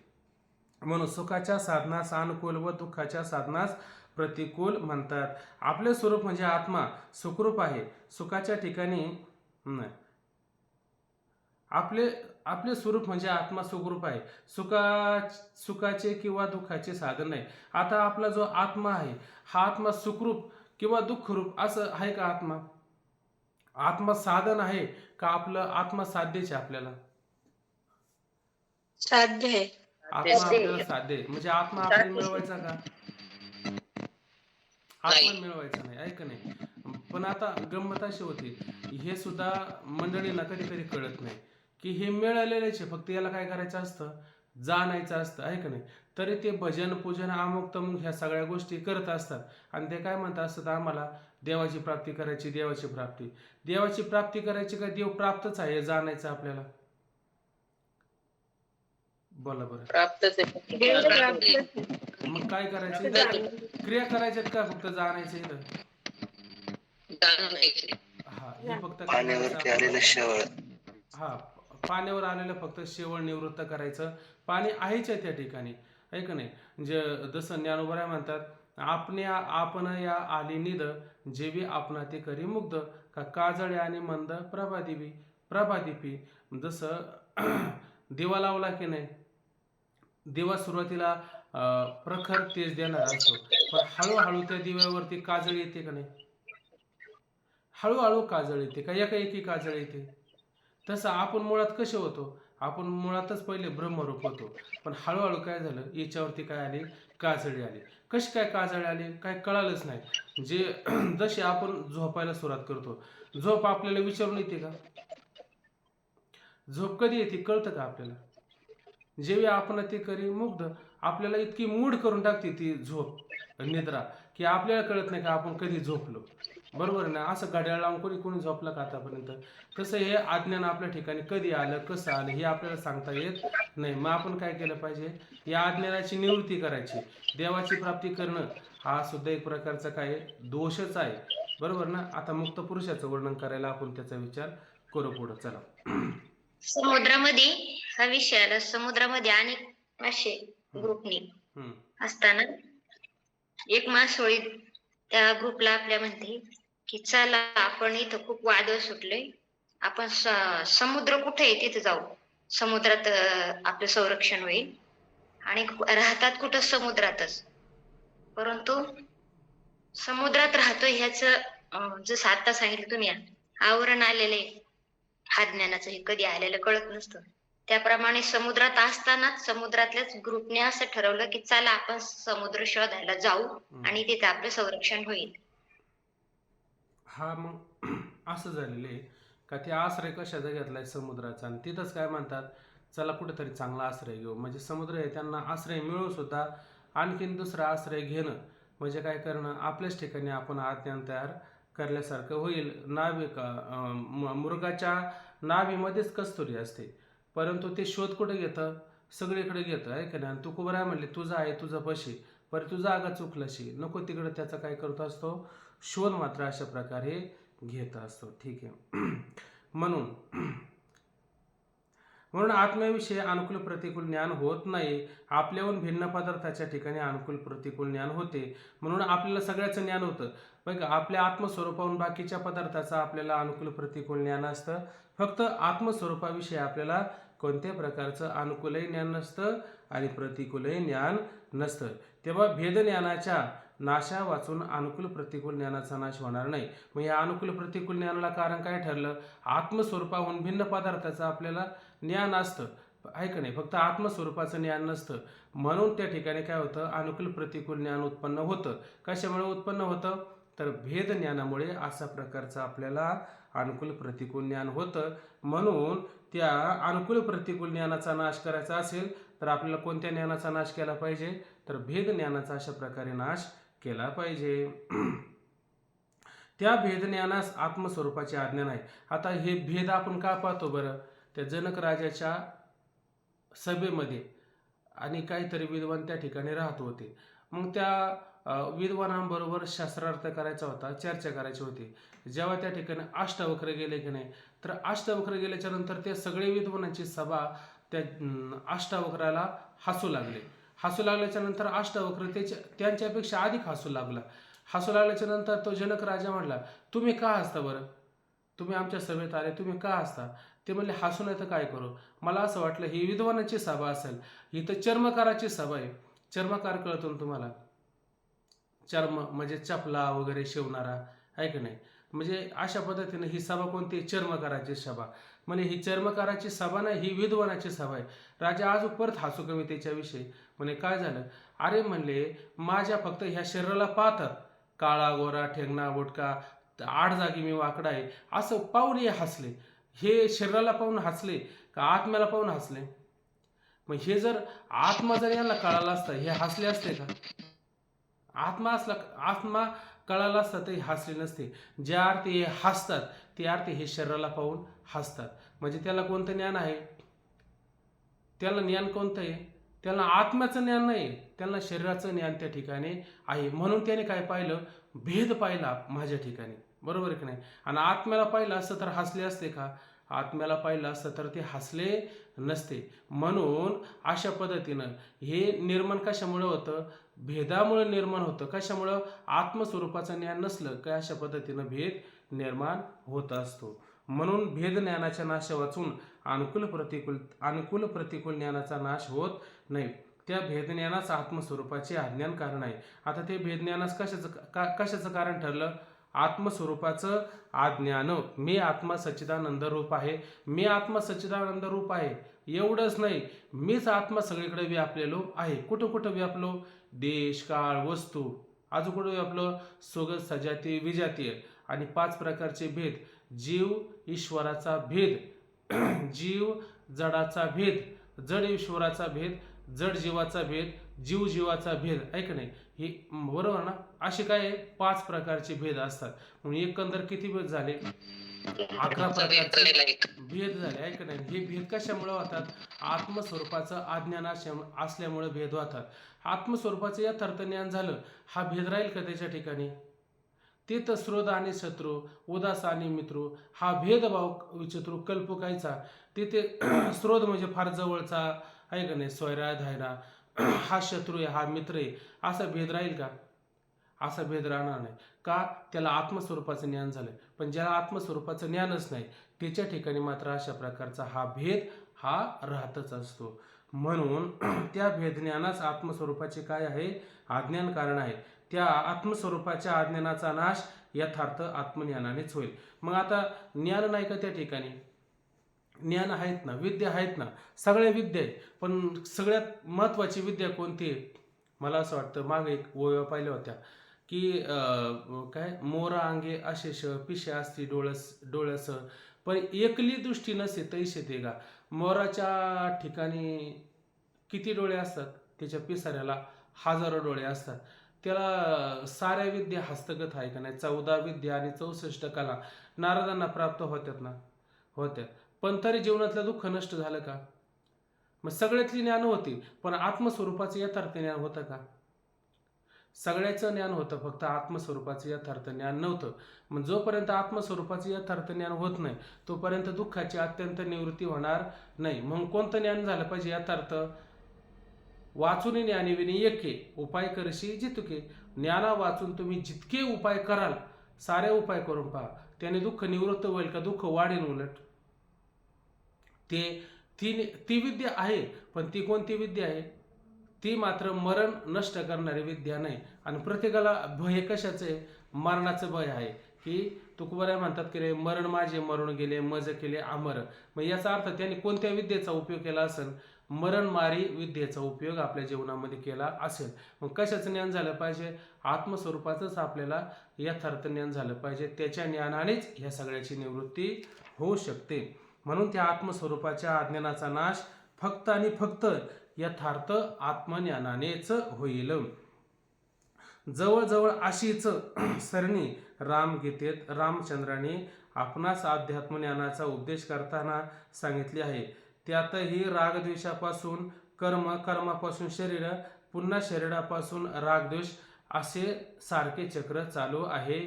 म्हणून सुखाच्या साधनास अनुकूल व दुःखाच्या साधनास प्रतिकूल म्हणतात. आपले स्वरूप म्हणजे आत्मा सुखरूप आहे. सुखाच्या ठिकाणी आपले स्वरूप म्हणजे आत्मा सुखरूप आहे. सुखाचे किंवा दुःखाचे साधन नाही. आता आपला जो आत्मा आहे हा आत्मा सुखरूप किंवा दुःखरूप असं आहे का, आत्मा साधन आहे का, आपलं आत्मा साध्यच आहे, आपल्याला साध्य आहे. आत्मा आपल्याला साध्य आहे. म्हणजे आत्मा आपल्याला मिळवायचा का, आत्मा मिळवायचा नाही, आहे का नाही. पण आता गंमत अशी होती, हे सुद्धा मंडळींना कधी कधी कळत नाही की हे मिळालेलेच आहे, फक्त याला काय करायचं असतं, जाणायचं असतं, आहे का नाही. तरी ते भजन पूजन अमुक तमुक ह्या सगळ्या गोष्टी करत असतात आणि ते काय म्हणत असतात, आम्हाला देवाची प्राप्ती करायची, देवाची प्राप्ती करायची का, देव प्राप्तच आहे, जाणायचं आपल्याला. बोला बरं. प्राप्तच आहे. मग काय करायचं, क्रिया करायच्यात का फक्त जाणायचं इथं. हा, हे फक्त पाण्यावरती आलेलं शेवळ, हा, पाण्यावर आलेलं फक्त शेवळ निवृत्त करायचं. पाणी आहेच आहे त्या ठिकाणी, आहे का नाही. जसं ज्ञानोबराय म्हणतात, आपण या आली निध जेवी आपणा ते करी मुग्ध का काजळे आणि मंद प्रभादीपी. जसं दिवा लावला की नाही, दिवा सुरुवातीला प्रखर तेज देणार असतो, पण हळूहळू त्या दिव्यावरती काजळ येते का नाही, हळूहळू काजळ येते का एकाएकी काजळ येते. तसं आपण मुळात कसे होतो, आपण मुळातच पहिले ब्रह्मरूप होतो, पण हळूहळू काय झालं, याच्यावरती काय आली, काजळी आली. कशी काय काजळी आली, काय कळालंच नाही. जसे आपण झोपायला सुरुवात करतो, झोप आपल्याला विचारून येते का, झोप कधी येते कळतं का आपल्याला, जेव्हा आपण ते करी मुग्ध, आपल्याला इतकी मूड करून टाकते ती झोप निद्रा की आपल्याला कळत नाही का आपण कधी झोपलो, बरोबर ना. असं घड्याळ लावून कोणी झोपलं का आतापर्यंत. तसं हे अज्ञान आपल्या ठिकाणी कधी आलं, कसं आलं हे आपल्याला सांगता येत नाही. मग आपण काय केलं पाहिजे, या अज्ञानाची निवृत्ती करायची. देवाची प्राप्ती करणं हा सुद्धा एक प्रकारचा काय दोषच आहे, बरोबर ना. आता मुक्त पुरुषाचं वर्णन करायला आपण त्याचा विचार करू पुढं. चला. समुद्रामध्ये हा विषय आला. समुद्रामध्ये अनेक मासे ग्रुपनी हम्म. असताना एक मासोळी त्या ग्रुपला आपल्या म्हणते की चला आपण इथं खूप वादळ सुटले, आपण समुद्र कुठे आहे तिथे जाऊ, समुद्रात आपलं संरक्षण होईल. आणि राहतात कुठं समुद्रातच, परंतु समुद्रात राहतोय ह्याचं जसं आता सांगितलं तुम्ही आवरण आलेले हा ज्ञानाचं हे कधी आलेलं कळत नसतं. त्याप्रमाणे समुद्रात असतानाच समुद्रातल्याच ग्रुपने असं ठरवलं की चला आपण समुद्र शोधायला जाऊ आणि तिथे आपलं संरक्षण होईल. हा मग असं झालेलं आहे का ते आश्रय कशाचा घेतलाय समुद्राचा, आणि तिथंच काय म्हणतात चला कुठेतरी चांगला आश्रय घेऊ. म्हणजे समुद्र आहे त्यांना आश्रय मिळून सुद्धा आणखीन दुसरा आश्रय घेणं म्हणजे काय करणं, आपल्याच ठिकाणी आपण आज्ञान तयार करल्यासारखं होईल. मृगाच्या नाभीमध्येच कस्तुरी असते, परंतु ते शोध कुठे घेतं, सगळीकडे घेतं आहे का नाही. आणि तू कुबराय म्हणले तुझा आहे तुझं पशी, पर तुझा आगा चुकलशी नको तिकडे त्याचा काय करतो असतो, शोध मात्र अशा प्रकारे घेत असतो. ठीक आहे. म्हणून आत्म्याविषयी अनुकूल प्रतिकूल ज्ञान होत नाही. आपल्याहून भिन्न पदार्थाच्या ठिकाणी अनुकूल प्रतिकूल ज्ञान होते. म्हणून आपल्याला सगळ्याचं ज्ञान होतं बघा, आपल्या आत्मस्वरूपाहून बाकीच्या पदार्थाचं आपल्याला अनुकूल प्रतिकूल ज्ञान असतं. फक्त आत्मस्वरूपाविषयी आपल्याला कोणत्याही प्रकारचं अनुकूलही ज्ञान नसतं आणि प्रतिकूलही ज्ञान नसतं. तेव्हा भेद ज्ञानाच्या नाशा वाचून अनुकूल प्रतिकूल ज्ञानाचा नाश होणार नाही. मग या अनुकूल प्रतिकूल ज्ञानाला कारण काय ठरलं, आत्मस्वरूपाहून भिन्न पदार्थाचं आपल्याला ज्ञान असतं आहे का नाही, फक्त आत्मस्वरूपाचं ज्ञान नसतं. म्हणून त्या ठिकाणी काय होतं, अनुकूल प्रतिकूल ज्ञान उत्पन्न होतं. कशामुळे उत्पन्न होतं, तर भेद ज्ञानामुळे अशा प्रकारचं आपल्याला अनुकूल प्रतिकूल ज्ञान होतं. म्हणून त्या अनुकूल प्रतिकूल ज्ञानाचा नाश करायचा असेल तर आपल्याला कोणत्या ज्ञानाचा नाश केला पाहिजे, तर भेद ज्ञानाचा अशा प्रकारे नाश केला पाहिजे. त्या भेद ज्ञानास आत्मस्वरूपाचे अज्ञान आहे. आता हे भेद आपण का पाहतो बरं, त्या जनक राजाच्या सभेमध्ये आणि काहीतरी विद्वान त्या ठिकाणी राहत होते. मग त्या विद्वानांबरोबर शास्त्रार्थ करायचा होता, चर्चा करायची होती. जेव्हा त्या ठिकाणी अष्टवक्र गेले की नाही, तर अष्टवक्र गेल्याच्या नंतर ते सगळे विद्वानांची सभा त्या अष्टवक्राला हसू लागले. हसू लागल्याच्या नंतर अष्टवक्र त्यांच्यापेक्षा अधिक हसू लागला. हसू लागल्याच्या नंतर तो जनक राजा म्हणला, तुम्ही का हसता बरं, तुम्ही आमच्या सभेत आले, तुम्ही का हसता. ते म्हणले, हसू नाही तर काय करू, मला असं वाटलं ही विद्वानाची सभा असेल, ही तर चर्मकाराची सभा आहे. चर्मकार कळतो ना तुम्हाला, चर्म म्हणजे चपला वगैरे शिवणारा आहे की नाही. म्हणजे अशा पद्धतीने ही सभा कोणती, चर्मकाराची सभा. म्हणजे ही चर्मकाराची सभा नाही, ही विद्वानाची सभा आहे. राजा आज परत हसू कवितेच्या म्हणे काय झालं, अरे म्हणले माझ्या फक्त ह्या शरीराला पाहतात, काळा गोरा ठेंगणा बोटका 8 जागी मी वाकडा आहे असं पाहून हे हसले. हे शरीराला पाहून हसले का आत्म्याला पाहून हसले. मग हे जर आत्मा जर यांना कळाला असता हे हसले असते का, आत्मा कळाला असता ते हसले नसते. ज्या अर्थी हे हसतात ते अर्थी हे शरीराला पाहून हसतात. म्हणजे त्याला कोणतं ज्ञान आहे, त्याला ज्ञान कोणतं आहे, त्याला आत्म्याचं ज्ञान नाही, त्यांना शरीराचं ज्ञान त्या ठिकाणी आहे. म्हणून त्याने काय पाहिलं, भेद पाहिला माझ्या ठिकाणी, बरोबर आहे की नाही. आणि आत्म्याला पाहिलं असतं तर हसले असते का, आत्म्याला पाहिलं असतं तर ते हसले नसते. म्हणून अशा पद्धतीनं हे निर्माण कशामुळे होतं, भेदामुळे निर्माण होतं. कशामुळं, आत्मस्वरूपाचं ज्ञान नसलं का अशा पद्धतीनं भेद निर्माण होत असतो. म्हणून भेद ज्ञानाच्या नाशा वाचून अनुकूल प्रतिकूल ज्ञानाचा नाश होत नाही. त्या भेदज्ञानाच आत्मस्वरूपाचे अज्ञान कारण आहे. आता ते भेदज्ञानास कशाचं कारण ठरलं, आत्मस्वरूपाचं अज्ञान. मी आत्मा सच्चिदानंद रूप आहे, मी आत्मा सच्चिदानंद रूप आहे. एवढंच नाही, मीच आत्मा सगळीकडे व्यापलेलो आहे. कुठं कुठं व्यापलो, देश काळ वस्तू, अजून कुठं व्यापलो, स्वगत सजातीय विजातीय आणि 5 प्रकारचे भेद, जीव ईश्वराचा भेद, जीव जडाचा भेद, जड ईश्वराचा भेद, जड जीवाचा भेद, जीव जीवाचा भेद आहे का नाही, हे बरोबर ना. असे काय 5 प्रकारचे भेद असतात. म्हणून एकंदर किती भेद झाले, 11 प्रकारचे भेद झाले आहे का नाही. हे भेद कशामुळे होतात, आत्मस्वरूपाचं अज्ञान असल्यामुळे भेद होतात. आत्मस्वरूपाचं यथार्थ ज्ञान झालं, हा भेद राहील का त्याच्या ठिकाणी. ते तर स्रोत आणि शत्रू, उदास आणि मित्र, हा भेदभाव विचित्रू कल्पकायचा. तिथे स्रोत म्हणजे फार जवळचा आहे का नाही, सोयरा धायरा, हा शत्रू आहे, हा मित्र आहे, असा भेद राहील का? असा भेद राहणार नाही. का? त्याला आत्मस्वरूपाचं ज्ञान झालं. पण ज्याला आत्मस्वरूपाचं ज्ञानच नाही त्याच्या ठिकाणी मात्र अशा प्रकारचा हा भेद हा राहतच असतो. म्हणून त्या भेदज्ञानाच आत्मस्वरूपाचे काय आहे? अज्ञान कारण आहे. त्या आत्मस्वरूपाच्या अज्ञानाचा नाश यथार्थ आत्मज्ञानानेच होईल. मग आता ज्ञान नाही का त्या ठिकाणी? ज्ञान आहेत ना, विद्या आहेत ना, सगळ्या विद्या आहेत. पण सगळ्यात महत्त्वाची विद्या कोणती आहे? मला असं वाटतं मागे एक ओव्या पाहिल्या होत्या की काय मोरा अंगे अशेष पिशे असती डोळ्यास पण एकली दृष्टी नसे तैसे ते गा. मोराच्या ठिकाणी किती डोळे असतात? त्याच्या पिसाऱ्याला हजारो डोळे असतात. त्याला साऱ्या विद्या हस्तगत आहे का नाही? 14 विद्या आणि 64 कला नारदांना प्राप्त होत्यात ना? होत्या. पण तरी जीवनातलं दुःख नष्ट झालं का? मग सगळ्यातली ज्ञान होती पण आत्मस्वरूपाचं यथार्थ ज्ञान होतं का? सगळ्याचं ज्ञान होतं, फक्त आत्मस्वरूपाचं यथार्थ ज्ञान नव्हतं. मग जोपर्यंत आत्मस्वरूपाचं यथार्थ ज्ञान होत नाही तोपर्यंत दुःखाची अत्यंत निवृत्ती होणार नाही. मग कोणतं ज्ञान झालं पाहिजे यथार्थ? वाचून ज्ञानिविनी एके उपाय करशी जितके. ज्ञाना वाचून तुम्ही जितके उपाय कराल, सारे उपाय करून पहा, त्याने दुःख निवृत्त होईल का? दुःख वाढेल उलट. ती विद्या आहे, पण ती कोणती विद्या आहे? ती मात्र मरण नष्ट करणारी विद्या नाही. आणि प्रत्येकाला भय कशाचं आहे? मरणाचं भय आहे. की तुकोबराय म्हणतात की रे मरण माझे मरून गेले मज केले अमर. मग याचा अर्थ त्यांनी कोणत्या विद्येचा उपयोग केला असेल? मरणमारी विद्येचा उपयोग आपल्या जीवनामध्ये केला असेल. मग कशाचं ज्ञान झालं पाहिजे? आत्मस्वरूपाचंच आपल्याला यथार्थ ज्ञान झालं पाहिजे. त्याच्या ज्ञानानेच ह्या सगळ्याची निवृत्ती होऊ शकते. म्हणून त्या आत्मस्वरूपाच्या अज्ञानाचा नाश फक्त आणि फक्त यथार्थ आत्मज्ञानानेच होईल. जवळजवळ अशीच सरणी रामगीतेत रामचंद्राने आपणास अध्यात्मज्ञानाचा उपदेश करताना सांगितले आहे. त्यातही रागद्वेषापासून कर्म, कर्मापासून शरीर, पुन्हा शरीरापासून रागद्वेष असे सारखे चक्र चालू आहे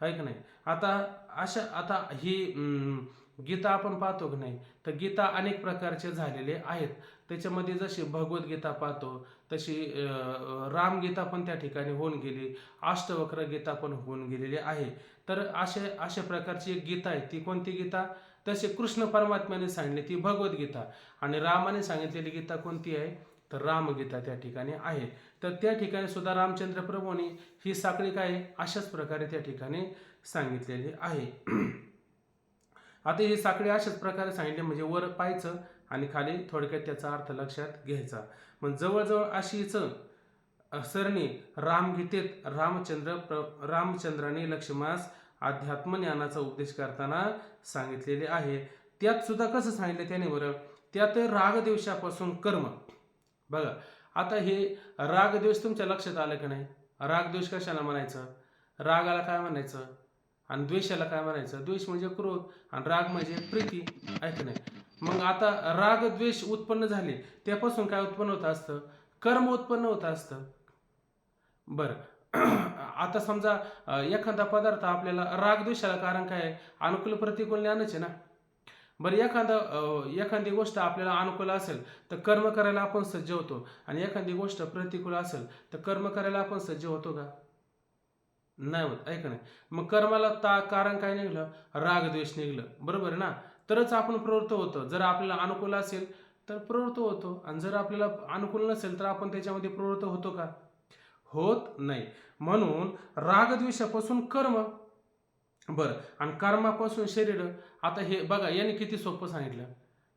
की नाही? आता ही गीता आपण पाहतो की नाही? तर गीता अनेक प्रकारचे झालेले आहेत. त्याच्यामध्ये जशी भगवद्गीता पाहतो तशी रामगीता पण त्या ठिकाणी होऊन गेली, अष्टवक्र गीता पण होऊन गेलेली आहे. तर अशा प्रकारची एक गीता आहे. ती कोणती गीता? तसे कृष्ण परमात्म्याने सांगितली ती भगवद्गीता, आणि रामाने सांगितलेली गीता कोणती आहे? तर रामगीता त्या ठिकाणी आहे. तर त्या ठिकाणी सुद्धा रामचंद्र प्रभूंनी ही साखळी काय अशाच प्रकारे त्या ठिकाणी सांगितलेली आहे. आता ही साखळी अशाच प्रकारे सांगितली म्हणजे वर पाहायचं आणि खाली थोडक्यात त्याचा अर्थ लक्षात घ्यायचा. मग जवळजवळ अशीच सरणी रामगीतेत रामचंद्राने लक्ष्मणास अध्यात्मज्ञानाचा उपदेश करताना सांगितलेले आहे. त्यात सुद्धा कसं सांगितलं त्याने बरं? त्यात रागद्वेषापासून कर्म. बघा आता हे रागद्वेष तुमच्या लक्षात आलं की नाही? रागद्वेष कशाला म्हणायचं? रागाला काय म्हणायचं आणि द्वेषाला काय म्हणायचं? द्वेष म्हणजे क्रोध आणि राग म्हणजे प्रीती, ऐक नाही? मग आता राग द्वेष उत्पन्न झाले त्यापासून काय उत्पन्न होत असतं? कर्म उत्पन्न होत असतं. बरं आता समजा एखादा पदार्थ आपल्याला रागद्वेषाला कारण काय आहे? अनुकूल प्रतिकूल ज्ञानच आहे ना. बरं एखादी गोष्ट आपल्याला अनुकूल असेल तर कर्म करायला आपण सज्ज होतो, आणि एखादी गोष्ट प्रतिकूल असेल तर कर्म करायला आपण सज्ज होतो का? नाही होत, ऐक नाही? मग कर्माला कारण काय निघलं? रागद्वेष निघलं, बरोबर आहे ना? तरच आपण प्रवृत्त होतो. जर आपल्याला अनुकूल असेल तर प्रवृत्त होतो, आणि जर आपल्याला अनुकूल नसेल तर आपण त्याच्यामध्ये प्रवृत्त होतो का? होत नाही. म्हणून रागद्वेषापासून कर्म, बरं, आणि कर्मापासून शरीर. आता हे बघा याने किती सोपं सांगितलं,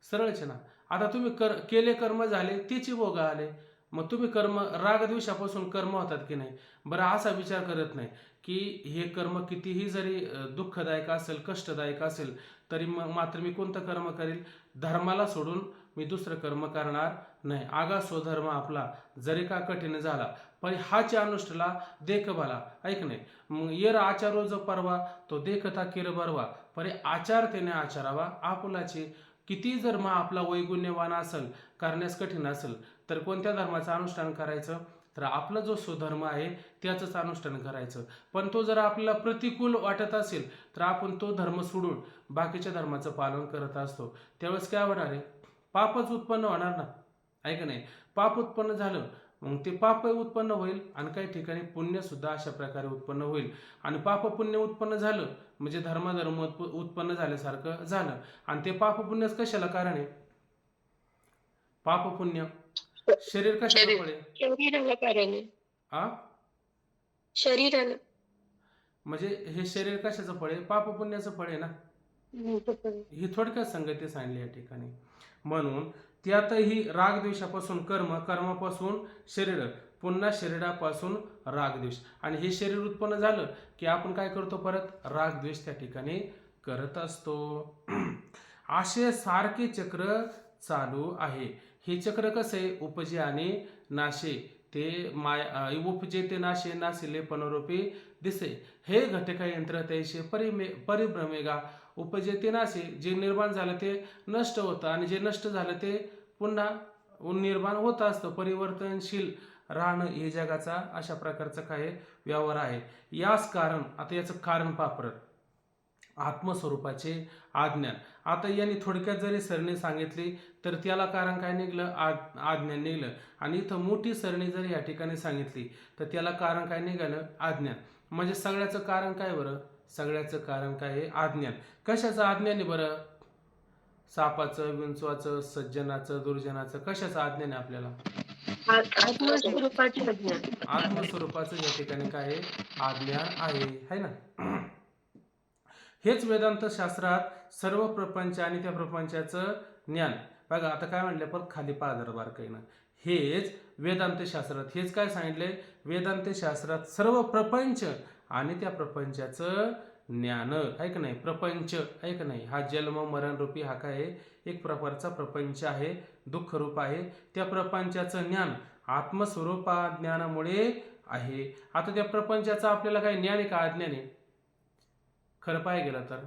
सरळच ना. आता तुम्ही केले कर्म झाले त्याची भोग आले. मग तुम्ही रागद्वेषापासून कर्म होतात की नाही? बरं असा विचार करत नाही की हे कर्म कितीही जरी दुःखदायक असेल, कष्टदायक असेल तरी मात्र मी कोणतं कर्म करेल? धर्माला सोडून मी दुसरं कर्म करणार नाही. आगा स्वधर्म आपला जरी का कठीण झाला पण हाचे अनुष्ठला देख भला, ऐक नाही? मग येर आचारो जो परवा तो देखता केर बरवा, परे आचार त्याने आचारावा आपुलाचे. किती जर आपला वैगुण्यवान असेल, करण्यास कठीण असेल, तर कोणत्या धर्माचं अनुष्ठान करायचं? तर आपला जो स्वधर्म आहे त्याचंच अनुष्ठान करायचं. पण तो जर आपल्याला प्रतिकूल वाटत असेल तर आपण तो धर्म सोडून बाकीच्या धर्माचं पालन करत असतो. त्यावेळेस काय होणार आहे? पापच उत्पन्न होणार ना. आहे का नाही. पाप उत्पन्न झालं मग ते पाप उत्पन्न होईल आणि काही ठिकाणी पुण्य सुद्धा अशा प्रकारे उत्पन्न होईल. आणि पाप पुण्य उत्पन्न झालं म्हणजे धर्माधर्म उत्पन्न झाल्यासारखं झालं. आणि ते पाप पुण्यच कशाला कारण आहे? पाप पुण्य शरीर कशाचं पडे? शरीराला कारण आहे. आ शरीराला. म्हणजे हे शरीर कशाचं फळ आहे? पाप पुण्याचं फळ आहे ना. ही थोडक्यात संगती सांगली या ठिकाणी. म्हणून त्यातही राग द्वेषापासून कर्म, कर्मापासून शरीर, पुन्हा शरीरापासून राग द्वेष. आणि हे शरीर उत्पन्न झालं की आपण काय करतो? परत राग द्वेष त्या ठिकाणी करत असतो. असे सारखे चक्र चालू आहे. हे चक्र कसं आहे? उपजे आणि नाशे ते उपजे ते नाशे, नाशिले पुनरुपी दिसे. हे घटका यंत्र तैसे परिभ्रमेगा. उपजे ते नाशे, जे निर्माण झालं ते नष्ट होतं आणि जे नष्ट झालं ते पुन्हा निर्माण होत असतं. परिवर्तनशील राहणं हे जगाचा अशा प्रकारचा काय व्यवहार आहे. याच कारण, आता याचं कारण पहा परत, आत्मस्वरूपाचे आज्ञान. आता यांनी थोडक्यात जरी सरणी सांगितली तर त्याला कारण काय निघलं? आज्ञान निघलं. आणि इथं मोठी सरणी जरी या ठिकाणी सांगितली तर त्याला कारण काय निघालं? आज्ञान. म्हणजे सगळ्याचं कारण काय बरं? सगळ्याचं कारण काय आहे? आज्ञान. कशाचं आज्ञान आहे बरं? सापाचं, विंचवाचं, सज्जनाचं, दुर्जनाचं, कशाचं आज्ञान आहे आपल्याला? आत्मस्वरूपाचे अज्ञान. आत्मस्वरूपाचं या ठिकाणी काय आहे? आज्ञान आहे, है ना. हेच वेदांत शास्त्रात सर्व प्रपंच आणि त्या प्रपंचाचं ज्ञान. बघा आता काय म्हणलं, पण खाली पहा जरा बारकाईनं. हेच वेदांत शास्त्रात, हेच काय सांगितले? वेदांत शास्त्रात सर्व प्रपंच आणि त्या प्रपंचाचं ज्ञान आहे का नाही. प्रपंच आहे का नाही, हा जन्म मरण रूपी हा काय आहे? एक प्रकारचा प्रपंच आहे, दुःख रूप आहे. त्या प्रपंचाचं ज्ञान आत्मस्वरूपा ज्ञानामुळे आहे. आता त्या प्रपंचाचं आपल्याला काय ज्ञान आहे का अज्ञान आहे? खरं पाहायला गेलं तर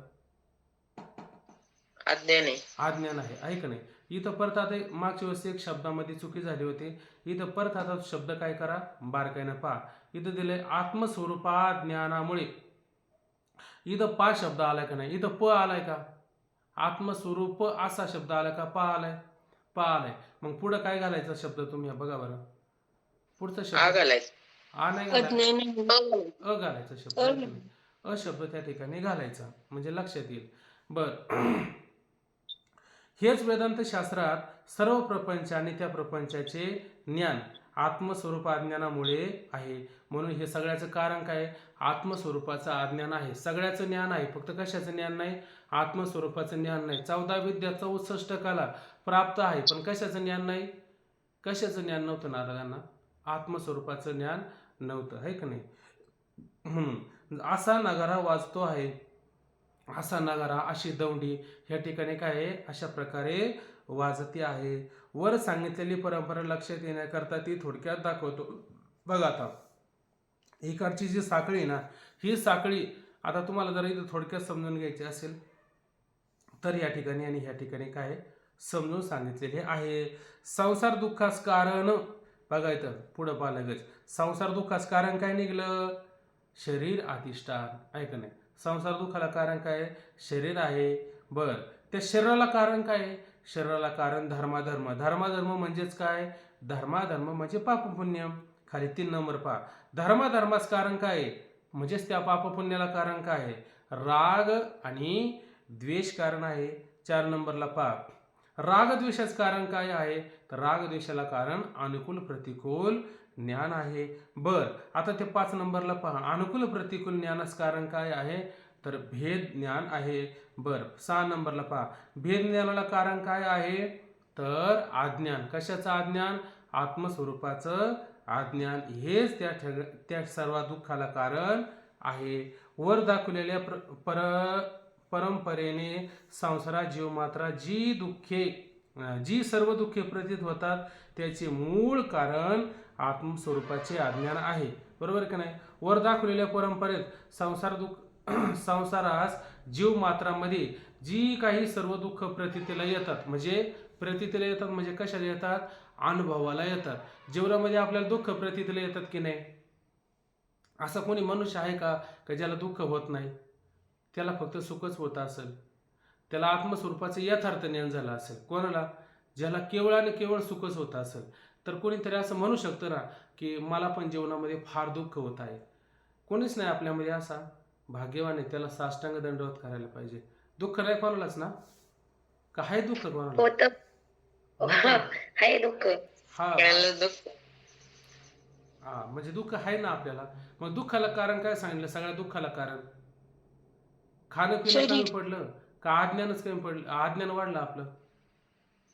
अज्ञान आहे. अज्ञान आहे, आहे का नाही. इथं परत आता मागच्या वेळेस एक शब्दामध्ये चुकी झाली होती. इथं परत आता शब्द काय करा, बारकाईनं पहा. इथं दिले आत्मस्वरूपा ज्ञानामुळे. इथं पा शब्द आलाय का नाही? इथं प आलाय का? आत्मस्वरूप असा शब्द आलाय का? पा आलाय? पा आलाय. मग पुढं काय घालायचा शब्द तुम्ही बघा बरं. पुढचा शब्द आ नाही घालायचा, अज्ञान. घालायचा शब्द, अशब्द त्या ठिकाणी घालायचा म्हणजे लक्षात येईल. बर, हेच वेदांत शास्त्रात सर्व प्रपंच आणि त्या प्रपंचाचे ज्ञान आत्मस्वरूप अज्ञानामुळे आहे. म्हणून हे सगळ्याचं कारण काय? आत्मस्वरूपाचं अज्ञान आहे. सगळ्याचं ज्ञान आहे, फक्त कशाचं ज्ञान नाही? आत्मस्वरूपाचं ज्ञान नाही. 14 विद्या 64 कला प्राप्त आहे, पण कशाचं ज्ञान नाही? कशाचं ज्ञान नव्हतं नारदांना? आत्मस्वरूपाचं ज्ञान नव्हतं, आहे का नाही. म्हणून असा नगारा वाजतो आहे, असा नगारा, अशी दौंडी ह्या ठिकाणी काय आहे? अशा प्रकारे वाजती आहे. वर सांगितलेली परंपरा लक्षात येण्याकरता ती थोडक्यात दाखवतो. बघा आता इकडची जी साखळी आहे ना, ही साखळी आता तुम्हाला जर इथं थोडक्यात समजून घ्यायची असेल तर या ठिकाणी आणि ह्या ठिकाणी काय समजून सांगितलेले आहे. संसार दुःखास कारण, बघा इथं पुढं पाहिलं, संसार दुःखास कारण काय निघलं? शरीर अधिष्ठान, आहे का नाही. संसार दुःखाला कारण काय? शरीर आहे. बर, त्या शरीराला कारण काय? शरीराला कारण धर्माधर्म. धर्माधर्म म्हणजेच काय? धर्माधर्म म्हणजे पाप पुण्य. खाली 3 नंबर पहा. धर्माधर्मास कारण काय? म्हणजेच त्या पाप पुण्याला कारण काय? राग आणि द्वेष कारण आहे. 4 नंबरला पहा. राग द्वेषाच कारण काय आहे? तर राग द्वेषाला कारण अनुकूल प्रतिकूल ज्ञान आहे. बर, आता ते 5 नंबरला पहा. अनुकूल प्रतिकूल ज्ञानास कारण काय आहे? तर भेद ज्ञान आहे. बर, 6 नंबरला पहा. भेद ज्ञानाला कारण काय आहे? तर अज्ञान. कशाचं अज्ञान? आत्मस्वरूपाचं अज्ञान. हेच त्या सर्व दुःखाला कारण आहे. वर दाखवलेल्या परंपरेने संसारात जीव मात्र जी सर्व दुःखे प्रतीत होतात त्याचे मूळ कारण आत्मस्वरूपाचे अज्ञान आहे. बरोबर का नाही. वर दाखवलेल्या परंपरेत संसारास जीव मात्रामध्ये जी काही सर्व दुःख प्रतीतीला येतात, म्हणजे कशाला येतात? अनुभवाला येतात. जीवनामध्ये आपल्याला दुःख प्रतीतीला येतात की नाही? असा कोणी मनुष्य आहे का ज्याला दुःख होत नाही? त्याला फक्त सुखच होत असेल. त्याला आत्मस्वरूपाचं यथार्थ ज्ञान झालं असेल. कोणाला? ज्याला केवळ आणि केवळ सुखच होत असेल तर कोणीतरी असं म्हणू शकतं ना की मला पण जीवनामध्ये फार दुःख होत आहे. कोणीच नाही आपल्यामध्ये असा भाग्यवान आहे, त्याला साष्टांग दंडवत करायला पाहिजे. दुःख नाही कोणालाच ना, का आहे दुःख कोणाला? होत होतं ना? आहे दुःख. हा कळलं दुःख. हा म्हणजे दुःख आहे ना आपल्याला. मग दुःखाला कारण काय सांगितलं? सगळ्या दुःखाला कारण खाणं पिणं शरीर. कमी पडलं का अज्ञानच कमी पडलं, अज्ञान वाढलं आपलं.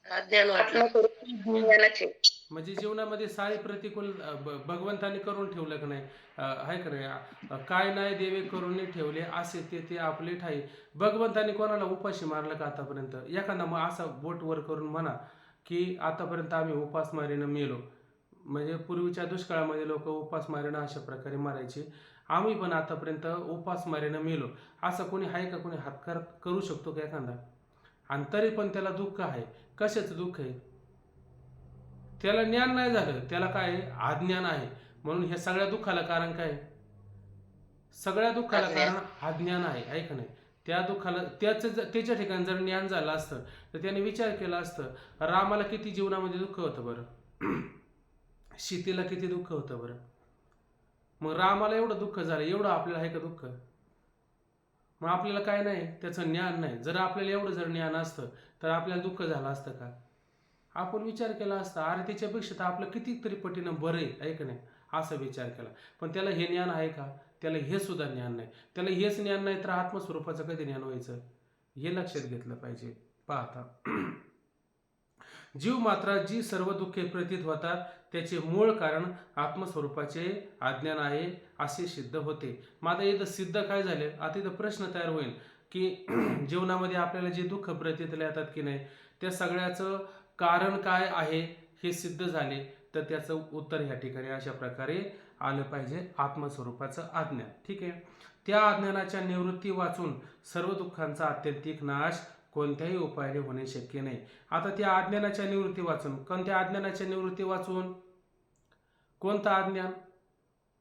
अज्ञान वाटलं. आत्मस्वरूपाचे म्हणजे जीवनामध्ये सारे प्रतिकूल भगवंताने करून ठेवलं का नाही, आहे का नाही, काय नाही देवे करून ठेवले असे ते आपले ठाई. भगवंताने कोणाला उपाशी मारलं का आतापर्यंत? एखादा मग असा बोट वर करून म्हणा की आतापर्यंत आम्ही उपासमारीनं मेलो. म्हणजे पूर्वीच्या दुष्काळामध्ये लोक उपासमारीनं अशा प्रकारे मारायचे. आम्ही पण आतापर्यंत उपासमारीनं मेलो असं कोणी आहे का? कोणी हातकार करू शकतो का एखादा? आणि तरी पण त्याला दुःख आहे. कशाचं दुःख आहे? त्याला ज्ञान नाही झालं, त्याला काय आहे? अज्ञान आहे. म्हणून हे सगळ्या दुःखाला कारण काय? सगळ्या दुःखाला अज्ञान. कारण अज्ञान आहे, आहे का नाही? त्या दुःखाला त्याच्या ठिकाणी जर ज्ञान झालं असतं तर त्याने विचार केला असतं, रामाला किती जीवनामध्ये दुःख होतं बरं, सीतेला किती दुःख होतं बरं. मग रामाला एवढं दुःख झालं, एवढं आपल्याला आहे का दुःख? मग आपल्याला काय नाही, त्याचं ज्ञान नाही. जर आपल्याला एवढं जर ज्ञान असतं तर आपल्याला दुःख झालं असतं का? आपण विचार केला असता, अरे त्याच्यापेक्षा तर आपलं कितीतरी पटीनं बरं आहे का नाही, असा विचार केला. पण त्याला हे ज्ञान आहे का? त्याला हे सुद्धा ज्ञान नाही. त्याला हेच ज्ञान नाही तर आत्मस्वरूपाचं कधी ज्ञान व्हायचं? हे लक्षात घेतलं पाहिजे. पाहता जीव मात्र जी सर्व दुःखे प्रतीत होतात त्याचे मूळ कारण आत्मस्वरूपाचे अज्ञान आहे असे सिद्ध होते. माझा इथं सिद्ध काय झाले? आता इथं प्रश्न तयार होईल की जीवनामध्ये आपल्याला जे दुःख प्रतीत येतात की नाही, त्या सगळ्याचं कारण काय आहे हे सिद्ध झाले तर त्याचं उत्तर ह्या ठिकाणी अशा प्रकारे आलं पाहिजे, आत्मस्वरूपाचं अज्ञान. ठीक आहे. त्या अज्ञानाच्या निवृत्ती वाचून सर्व दुःखांचा आत्यंतिक नाश कोणत्याही उपायाने होणे शक्य नाही. आता त्या अज्ञानाच्या निवृत्ती वाचून, कोणत्या अज्ञानाच्या निवृत्ती वाचून? कोणतं अज्ञान?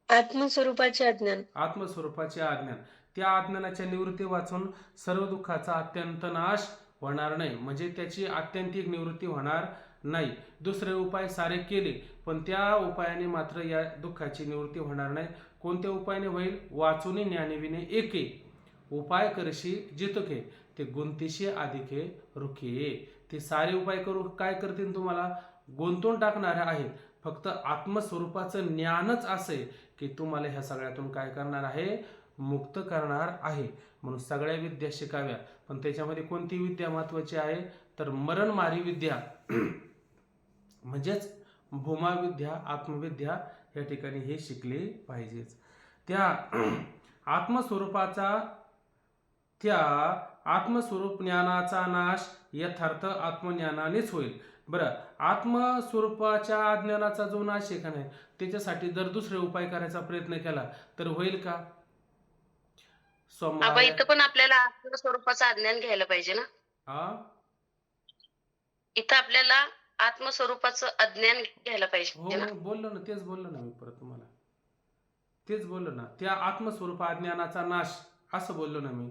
आत्मस्वरूपाचे अज्ञान. आत्मस्वरूपाचे अज्ञान. त्या अज्ञानाच्या निवृत्ती वाचून सर्व दुःखाचा अत्यंत नाश होणार नाही, म्हणजे त्याची आत्यंतिक निवृत्ती होणार नाही. दुसरे उपाय सारे केले पण त्या उपायाने मात्र या दुःखाची निवृत्ती होणार नाही. कोणत्या उपायाने होईल? वाचून ज्ञानविने एके उपाय करशी जितके ते गुंतीशी अधिके रुखे. ते सारे उपाय करू काय करतील? तुम्हाला गुंतून टाकणारे आहेत. फक्त आत्मस्वरूपाचं ज्ञानच असे की तुम्हाला ह्या सगळ्यातून काय करणार आहे? मुक्त करणार आहे. म्हणून सगळ्या विद्या शिकाव्या, पण त्याच्यामध्ये कोणती विद्या महत्वाची आहे? तर मरणमारी विद्या म्हणजेच भूमाविद्या, आत्मविद्या या ठिकाणी हे शिकले पाहिजेच. त्या आत्मस्वरूप ज्ञानाचा नाश यथार्थ आत्मज्ञानानेच होईल. बरं, आत्मस्वरूपाच्या अज्ञानाचा जो नाश आहे का नाही, त्याच्यासाठी जर दुसरे उपाय करायचा प्रयत्न केला तर होईल का? आबा इथं पण आपल्याला आत्मस्वरूपाचं अज्ञान घ्यायला पाहिजे ना. इथं आपल्याला आत्मस्वरूपाचं अज्ञान घ्यायला पाहिजे ना. हो बोललो ना, तेच बोललो ना मी परत तुम्हाला, तेच बोललो ना. त्या आत्मस्वरूप अज्ञानाचा नाश असं बोललो ना मी.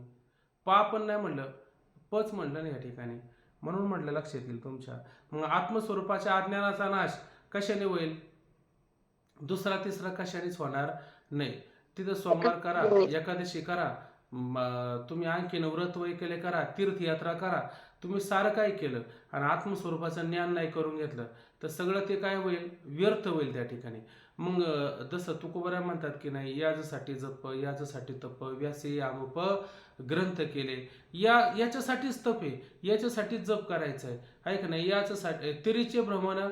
पण नाही म्हणलं, पच म्हणलं ना या ठिकाणी, म्हणून म्हटलं लक्षात येईल तुमच्या. मग आत्मस्वरूपाच्या अज्ञानाचा नाश कशाने होईल? दुसरा तिसरा कशानेच होणार नाही. तिथं सोमवार करा, एकादशी करा, तुम्ही आणखीन व्रत वैकल्य करा, तीर्थयात्रा करा, तुम्ही सारं काय केलं आणि आत्मस्वरूपाचं ज्ञान नाही करून घेतलं तर सगळं ते काय होईल? व्यर्थ होईल त्या ठिकाणी. मग जसं तुकोबरा म्हणतात की नाही, याच्यासाठी जप, याच्यासाठी तप, व्यासे आमुप ग्रंथ केले, याच्यासाठीच तप आहे, याच्यासाठीच जप करायचं आहे का नाही? याच्यासाठी तिरीचे भ्रमण,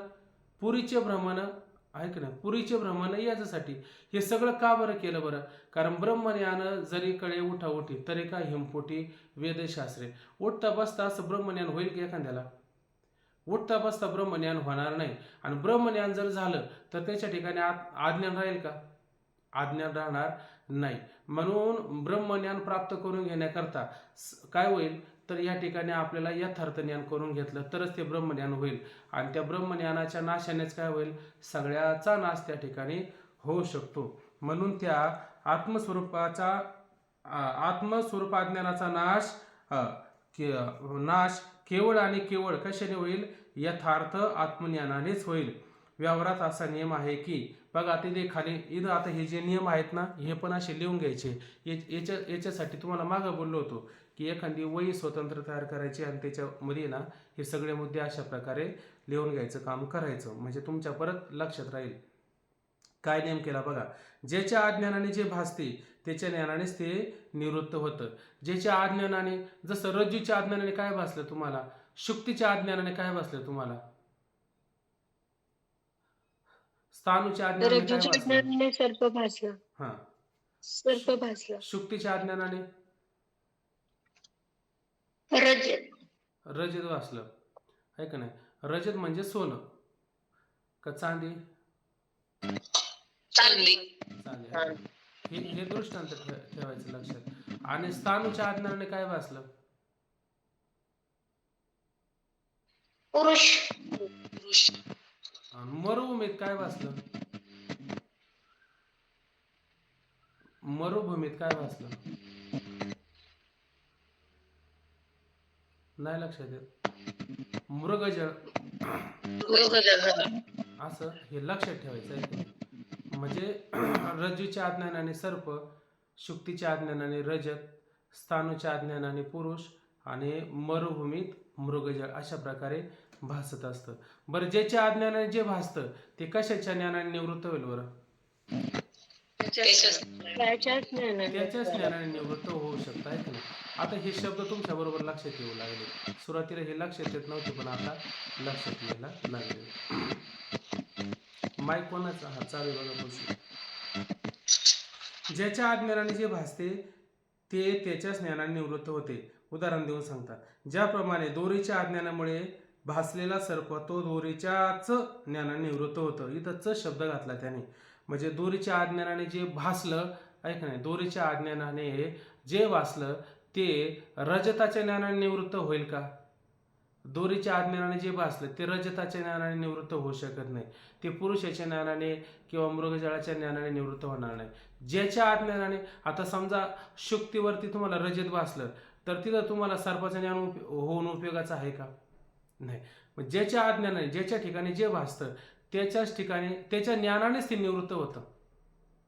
पुरीचे भ्रमण, आहे का नाही, पुरीचे भ्रमण याच्यासाठी. हे सगळं का बरं केलं बरं? कारण ब्रह्मज्ञान जरी कळे उठा उठी तरी काय हिमपोटी वेदशास्त्रे. उठता बसता असं ब्रह्मज्ञान होईल की एखाद्याला? उठता बसता ब्रह्मज्ञान होणार नाही. आणि ब्रह्मज्ञान जर झालं तर त्याच्या ठिकाणी अज्ञान राहील का? अज्ञान राहणार नाही. म्हणून ब्रह्मज्ञान प्राप्त करून घेण्याकरता काय होईल तर या ठिकाणी आपल्याला यथार्थ ज्ञान करून घेतलं तरच ते ब्रह्मज्ञान होईल. आणि त्या ब्रह्मज्ञानाच्या नाशानेच काय होईल? सगळ्याचा नाश त्या ठिकाणी होऊ शकतो. म्हणून त्या आत्मस्वरूपाज्ञानाचा नाश केवळ आणि केवळ कशाने होईल? यथार्थ आत्मज्ञानानेच होईल. व्यवहारात असा नियम आहे की बघा तिथे खाली इथं आता हे जे नियम आहेत ना हे पण असे लिहून घ्यायचे. याच्यासाठी तुम्हाला मागं बोललो होतो की एखादी वही स्वतंत्र तयार करायची आणि त्याच्यामध्ये ना हे सगळे मुद्दे अशा प्रकारे लिहून घ्यायचं काम करायचं, म्हणजे तुमच्या परत लक्षात राहील. काय नियम केला बघा, ज्याच्या अज्ञानाने जे भासते त्याच्या ज्ञानानेच ते निवृत्त होतं. ज्याच्या अज्ञानाने, जसं रज्जूच्या अज्ञानाने काय भासलं तुम्हाला, शुक्तीच्या अज्ञानाने काय भासलं तुम्हाला, स्थाणूच्या अज्ञानाने काय रज्जूच्या भासलं, ज्ञानाने सर्प भासला. हा, सर्प भासला. शुक्तीच्या अज्ञानाने रजत. रजत भासलं, आहे का नाही. रजत म्हणजे सोनं का चांदी, चांदी. चांदी आहे का? हे दृष्टांत ठेवायचं लक्षात. आणि स्थाणूच्या अज्ञानाने काय भासलं, पुरुष. आणि मरुभूमीत काय भासलं, मरुभूमीत काय भासलं, नाही लक्षात येत, मृगजळ. असं हे लक्षात ठेवायचं आहे. म्हणजे रज्जूच्या अज्ञानाने सर्प, शुक्तीच्या अज्ञानाने रजत, स्थाणूच्या अज्ञानाने पुरुष आणि मरुभूमीत मृगजळ अशा प्रकारे भासत असतं. बरं, ज्याच्या अज्ञानाने जे भासतं ते कशाच्या ज्ञानाने निवृत्त होईल बरं, त्याच्याच ज्ञानाने. त्याच्याच ज्ञानाने निवृत्त होऊ शकतं, आहे की नाही. आता हे शब्द तुमच्या बरोबर लक्षात येऊ लागले. सुरुवातीला हे लक्षात येत नव्हते पण आता लक्षात यायला लागले. माईक कोणाचा हा चालू बघा बसू. ज्याच्या अज्ञानाने जे भासते ते त्याच्याच ज्ञानाने निवृत्त होते. उदाहरण देऊन सांगतात, ज्याप्रमाणे दोरीच्या अज्ञानामुळे भासलेला सर्प तो दोरीच्याच ज्ञानाने निवृत्त होतं. इथं च शब्द घातला त्याने, म्हणजे दोरीच्या अज्ञानाने जे भासलं, ऐक नाही, दोरीच्या अज्ञानाने जे भासलं ते रजताच्या ज्ञानाने निवृत्त होईल का, दोरीच्या अज्ञानाने जे भासलं ते रजताच्या ज्ञानाने निवृत्त होऊ शकत नाही. ते पुरुषाच्या ज्ञानाने किंवा मृगजळाच्या ज्ञानाने निवृत्त होणार नाही. ज्याच्या अज्ञानाने, आता समजा शुक्तीवरती तुम्हाला रजत भासलं तर तिथं तुम्हाला सर्पाचं ज्ञान होऊन उपयोगाचं आहे का, नाही. मग ज्याच्या अज्ञानाने, ज्याच्या ठिकाणी जे भासतं त्याच्याच ठिकाणी त्याच्या ज्ञानानेच ते निवृत्त होतं,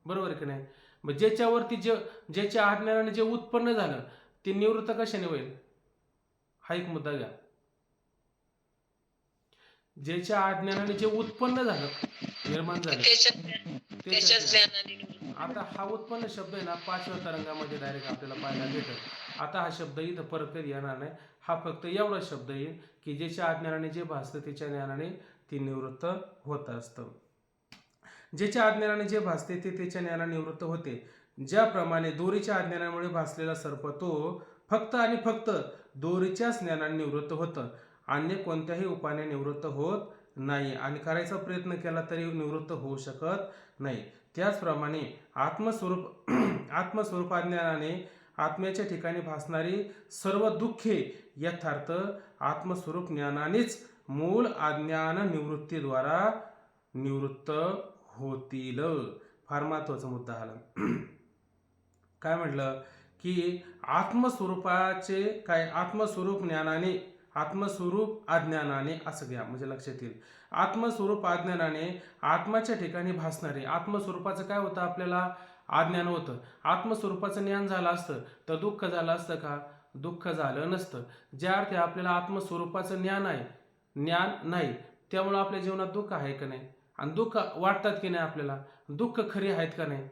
बरोबर आहे की नाही. मग ज्याच्यावरती ज्याच्या अज्ञानाने जे उत्पन्न झालं ते निवृत्त कशाने होईल, हा एक मुद्दा घ्या. ज्याच्या अज्ञानाने जे उत्पन्न झालं, निर्माण झालं, त्याच्याच ज्ञानाने. आता हा उत्पन्न शब्द आहे ना 5व्या तरंगामध्ये डायरेक्ट आपल्याला पाहायला भेटेल. आता हा शब्द इथं परत कधी येणार नाही. हा फक्त एवढा शब्द येईल की ज्याच्या अज्ञानाने जे भासतं त्याच्या ज्ञानाने ते निवृत्त होत असतं. ज्याच्या अज्ञानाने जे भासते ते त्याच्या ज्ञानाने निवृत्त होते. ज्याप्रमाणे दोरीच्या अज्ञानामुळे भासलेला सर्प तो फक्त आणि फक्त दोरीच्याच ज्ञानाने निवृत्त होतं, अन्य कोणत्याही उपायाने निवृत्त होत नाही आणि करायचा प्रयत्न केला तरी निवृत्त होऊ शकत नाही. त्याचप्रमाणे आत्मस्वरूप अज्ञानाने आत्म्याच्या ठिकाणी भासणारी सर्व दुःखे यथार्थ आत्मस्वरूप ज्ञानानेच मूळ अज्ञान निवृत्तीद्वारा निवृत्त होतील. फार महत्वाचा मुद्दा आला. काय म्हटलं की आत्मस्वरूपाचे काय, आत्मस्वरूप ज्ञानाने, आत्मस्वरूप अज्ञानाने असं घ्या म्हणजे लक्षात येईल. आत्मस्वरूप अज्ञानाने आत्म्याच्या ठिकाणी भासणारे, आत्मस्वरूपाचं काय होतं आपल्याला अज्ञान होतं. आत्मस्वरूपाचं ज्ञान झालं असतं तर दुःख झालं असतं का, दुःख झालं नसतं. ज्या अर्थी आपल्याला आत्मस्वरूपाचं ज्ञान आहे, ज्ञान नाही, त्यामुळं आपल्या जीवनात दुःख आहे का नाही, आणि दुःख वाटतात की नाही आपल्याला, दुःख खरी आहेत का नाही,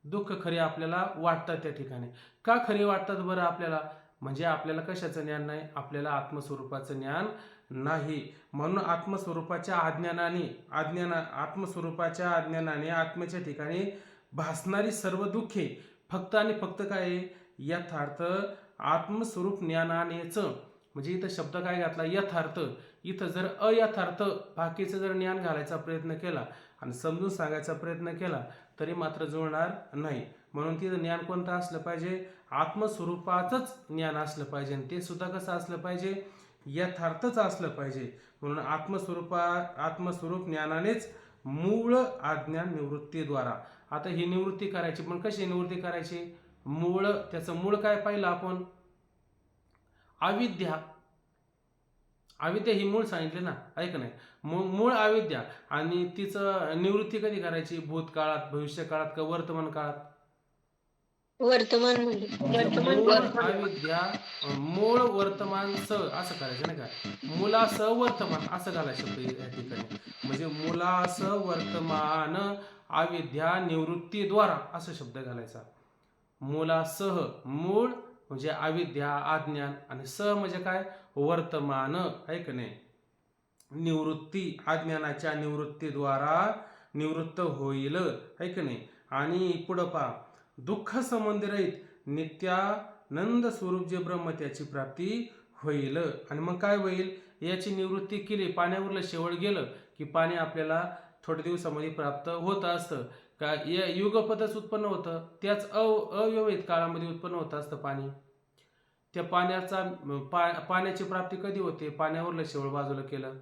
दुःख खरी आपल्याला वाटतात. त्या ठिकाणी का खरी वाटतात बरं आपल्याला, म्हणजे आपल्याला कशाचं ज्ञान नाही, आपल्याला आत्मस्वरूपाचं ज्ञान नाही. म्हणून आत्मस्वरूपाच्या अज्ञानाने आत्म्याच्या ठिकाणी भासणारी सर्व दुःखे फक्त आणि फक्त काय, यथार्थ आत्मस्वरूप ज्ञानानेच. म्हणजे इथं शब्द काय घातला, यथार्थ. इथं जर अयथार्थ बाकीचं जर ज्ञान घालायचा प्रयत्न केला आणि समजून सांगायचा प्रयत्न केला तरी मात्र जुळणार नाही. म्हणून तिथं ज्ञान कोणतं असलं पाहिजे, आत्मस्वरूपाचंच ज्ञान असलं पाहिजे, आणि ते सुद्धा कसं असलं पाहिजे, यथार्थच असलं पाहिजे. म्हणून आत्मस्वरूप ज्ञानानेच मूळ अज्ञान निवृत्तीद्वारा. आता ही निवृत्ती करायची, पण कशी निवृत्ती करायची, मूळ, त्याचं मूळ काय पाहिलं आपण, अविद्या. अविद्या ही मूळ सांगितली ना, ऐक नाही. मूळ अविद्या, आणि तिचं निवृत्ती कधी करायची? भूतकाळात, भविष्य काळात का वर्तमान काळात? वर्तमान मध्ये. वर्तमान मूळ काळ. अविद्या, मूळ वर्तमान स असं करायचं नाही का, मुलास वर्तमान असं घालायचं शब्द या ठिकाणी. म्हणजे मुलास वर्तमान अविद्या निवृत्तीद्वारा असं शब्द घालायचा. मुलासह, मूळ म्हणजे अविद्या अज्ञान, आणि स म्हणजे काय? वर्तमान, आहे का नाही. निवृत्ती, अज्ञानाच्या निवृत्तीद्वारा निवृत्त होईल, आहे का नाही. आणि पुढं पहा, दुःख संबंध रहित नित्यानंद स्वरूप जे ब्रह्म त्याची प्राप्ती होईल. आणि मग काय होईल? याची निवृत्ती केली, पाण्यावरलं शेवट गेलं की पाणी आपल्याला थोड्या दिवसामध्ये प्राप्त होत असतं का? युगपदच उत्पन्न होतं, त्याच अव्यवहित काळामध्ये उत्पन्न होत असतं पाणी. त्या पाण्याची प्राप्ती कधी होते? पाण्यावरलं शेवट बाजूला केलं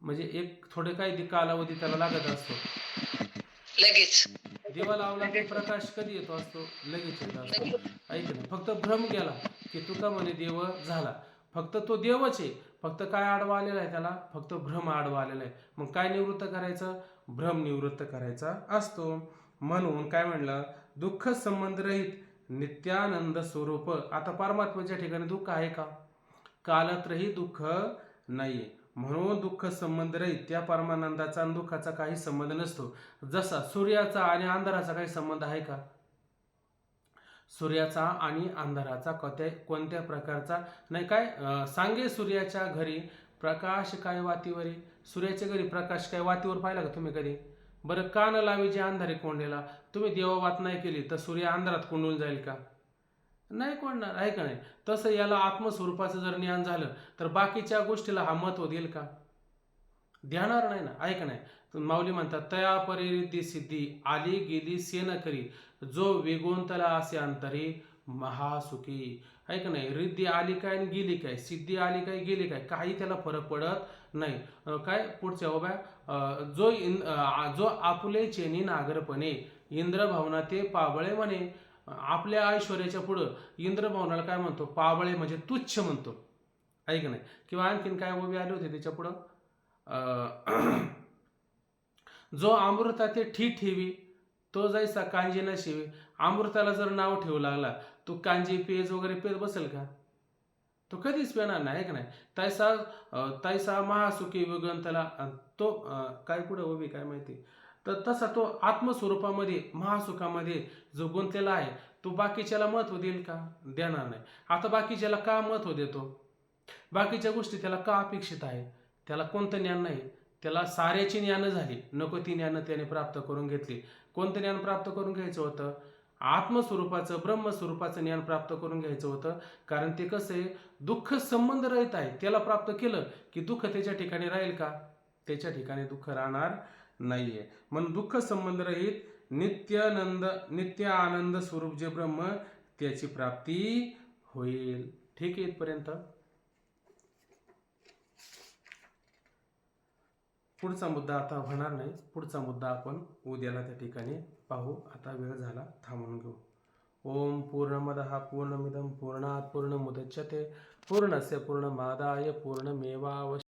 म्हणजे एक थोडे काही कालावधी त्याला लागत असतो. लगेच. दिवा लावला की प्रकाश कधी येतो असतो? लगेच येत असतो, ऐक नाही. फक्त भ्रम गेला की तुका म्हणे देव झाला. फक्त तो देवच आहे, फक्त काय आडवा आलेला आहे त्याला? फक्त भ्रम आडवा आलेला आहे. मग काय निवृत्त करायचं? भ्रम निवृत्त करायचा असतो. म्हणून काय म्हणलं? दुःख संबंध रहित नित्यानंद स्वरूप. आता परमात्म्याच्या ठिकाणी दुःख आहे का? कालत्रही दुःख नाहीये. म्हणून दुःख संबंध रहित त्या परमानंदाचा आणि दुःखाचा काही संबंध नसतो. जसा सूर्याचा आणि अंधाराचा काही संबंध आहे का? सूर्याचा आणि अंधाराचा कोणत्या प्रकारचा नाही. काय सांगे सूर्याच्या घरी प्रकाश काय वातीवरी. सूर्याच्या घरी प्रकाश काय वातीवर पाहिला का तुम्ही कधी? बरं, कान लावी जे अंधारे कोंडेला. तुम्ही देववात नाही केली तर सूर्य अंधारात कोंडून जाईल का? नाही कोणणार, आहे का नाही. तसं याला आत्मस्वरूपाचं जर ज्ञान झालं तर बाकीच्या गोष्टीला हा महत्व देईल का? देणार नाही ना, आहे का नाही. माऊली म्हणतात, तया परिरिद्धी सिद्धी आली गेली सेन करी, जो वेगोंतला असे अंतरी महासुखी. आहे का नाही. रिद्धी आली काय आणि गेली काय, सिद्धी आली काय गेली काय, काही त्याला फरक पडत नाही. काय पुढच्या उभ्या, जो आपुले चेनी नागरपणे इंद्रभावना ते पाबळे म्हणे. आपल्या ऐश्वर्याच्या पुढं इंद्रभावनाला काय म्हणतो? पाबळे म्हणजे तुच्छ म्हणतो, ऐक नाही. किंवा आणखीन काय उभे आले होते त्याच्या पुढं, जो अमृता ते ठेवी तो जैसा कांजी न शिवी. अमृताला जर नाव ठेवू लागला तो कांजी पेज वगैरे पेज बसेल का? तो कधीच पेणार नाही, का नाही. तैसा महासुखी विगंतला तो काय पुढे उभी काय माहिती. तर तसा तो आत्मस्वरूपामध्ये महासुखामध्ये जो गुंतलेला आहे तो बाकीच्याला महत्व देईल का? देणार नाही. आता बाकीच्याला का महत्व देतो? बाकीच्या गोष्टी त्याला का अपेक्षित आहे? त्याला कोणतं ज्ञान नाही. त्याला साऱ्याची ज्ञान झाली, नको ती ज्ञान त्याने प्राप्त करून घेतली. कोणतं ज्ञान प्राप्त करून घ्यायचं होतं? आत्मस्वरूपाचं, ब्रह्मस्वरूपाचं ज्ञान प्राप्त करून घ्यायचं होतं. कारण ते कसं आहे, दुःख संबंध रहित आहे. त्याला प्राप्त केलं की दुःख त्याच्या ठिकाणी राहील का? त्याच्या ठिकाणी दुःख राहणार नाहीये. म्हणून दुःख संबंध रहित नित्य आनंद स्वरूप जे ब्रह्म त्याची प्राप्ती होईल. ठीक आहे इथपर्यंत. पुढचा मुद्दा आता होणार नाही. पुढचा मुद्दा आपण उद्याला त्या ठिकाणी पाहू. आता वेळ झाला, थांबून घेऊ. ओम पूर्णमदः पूर्णमिदं पूर्णात् पूर्णमुदच्यते पूर्णस्य पूर्णमादाय पूर्णमेवावशिष्यते.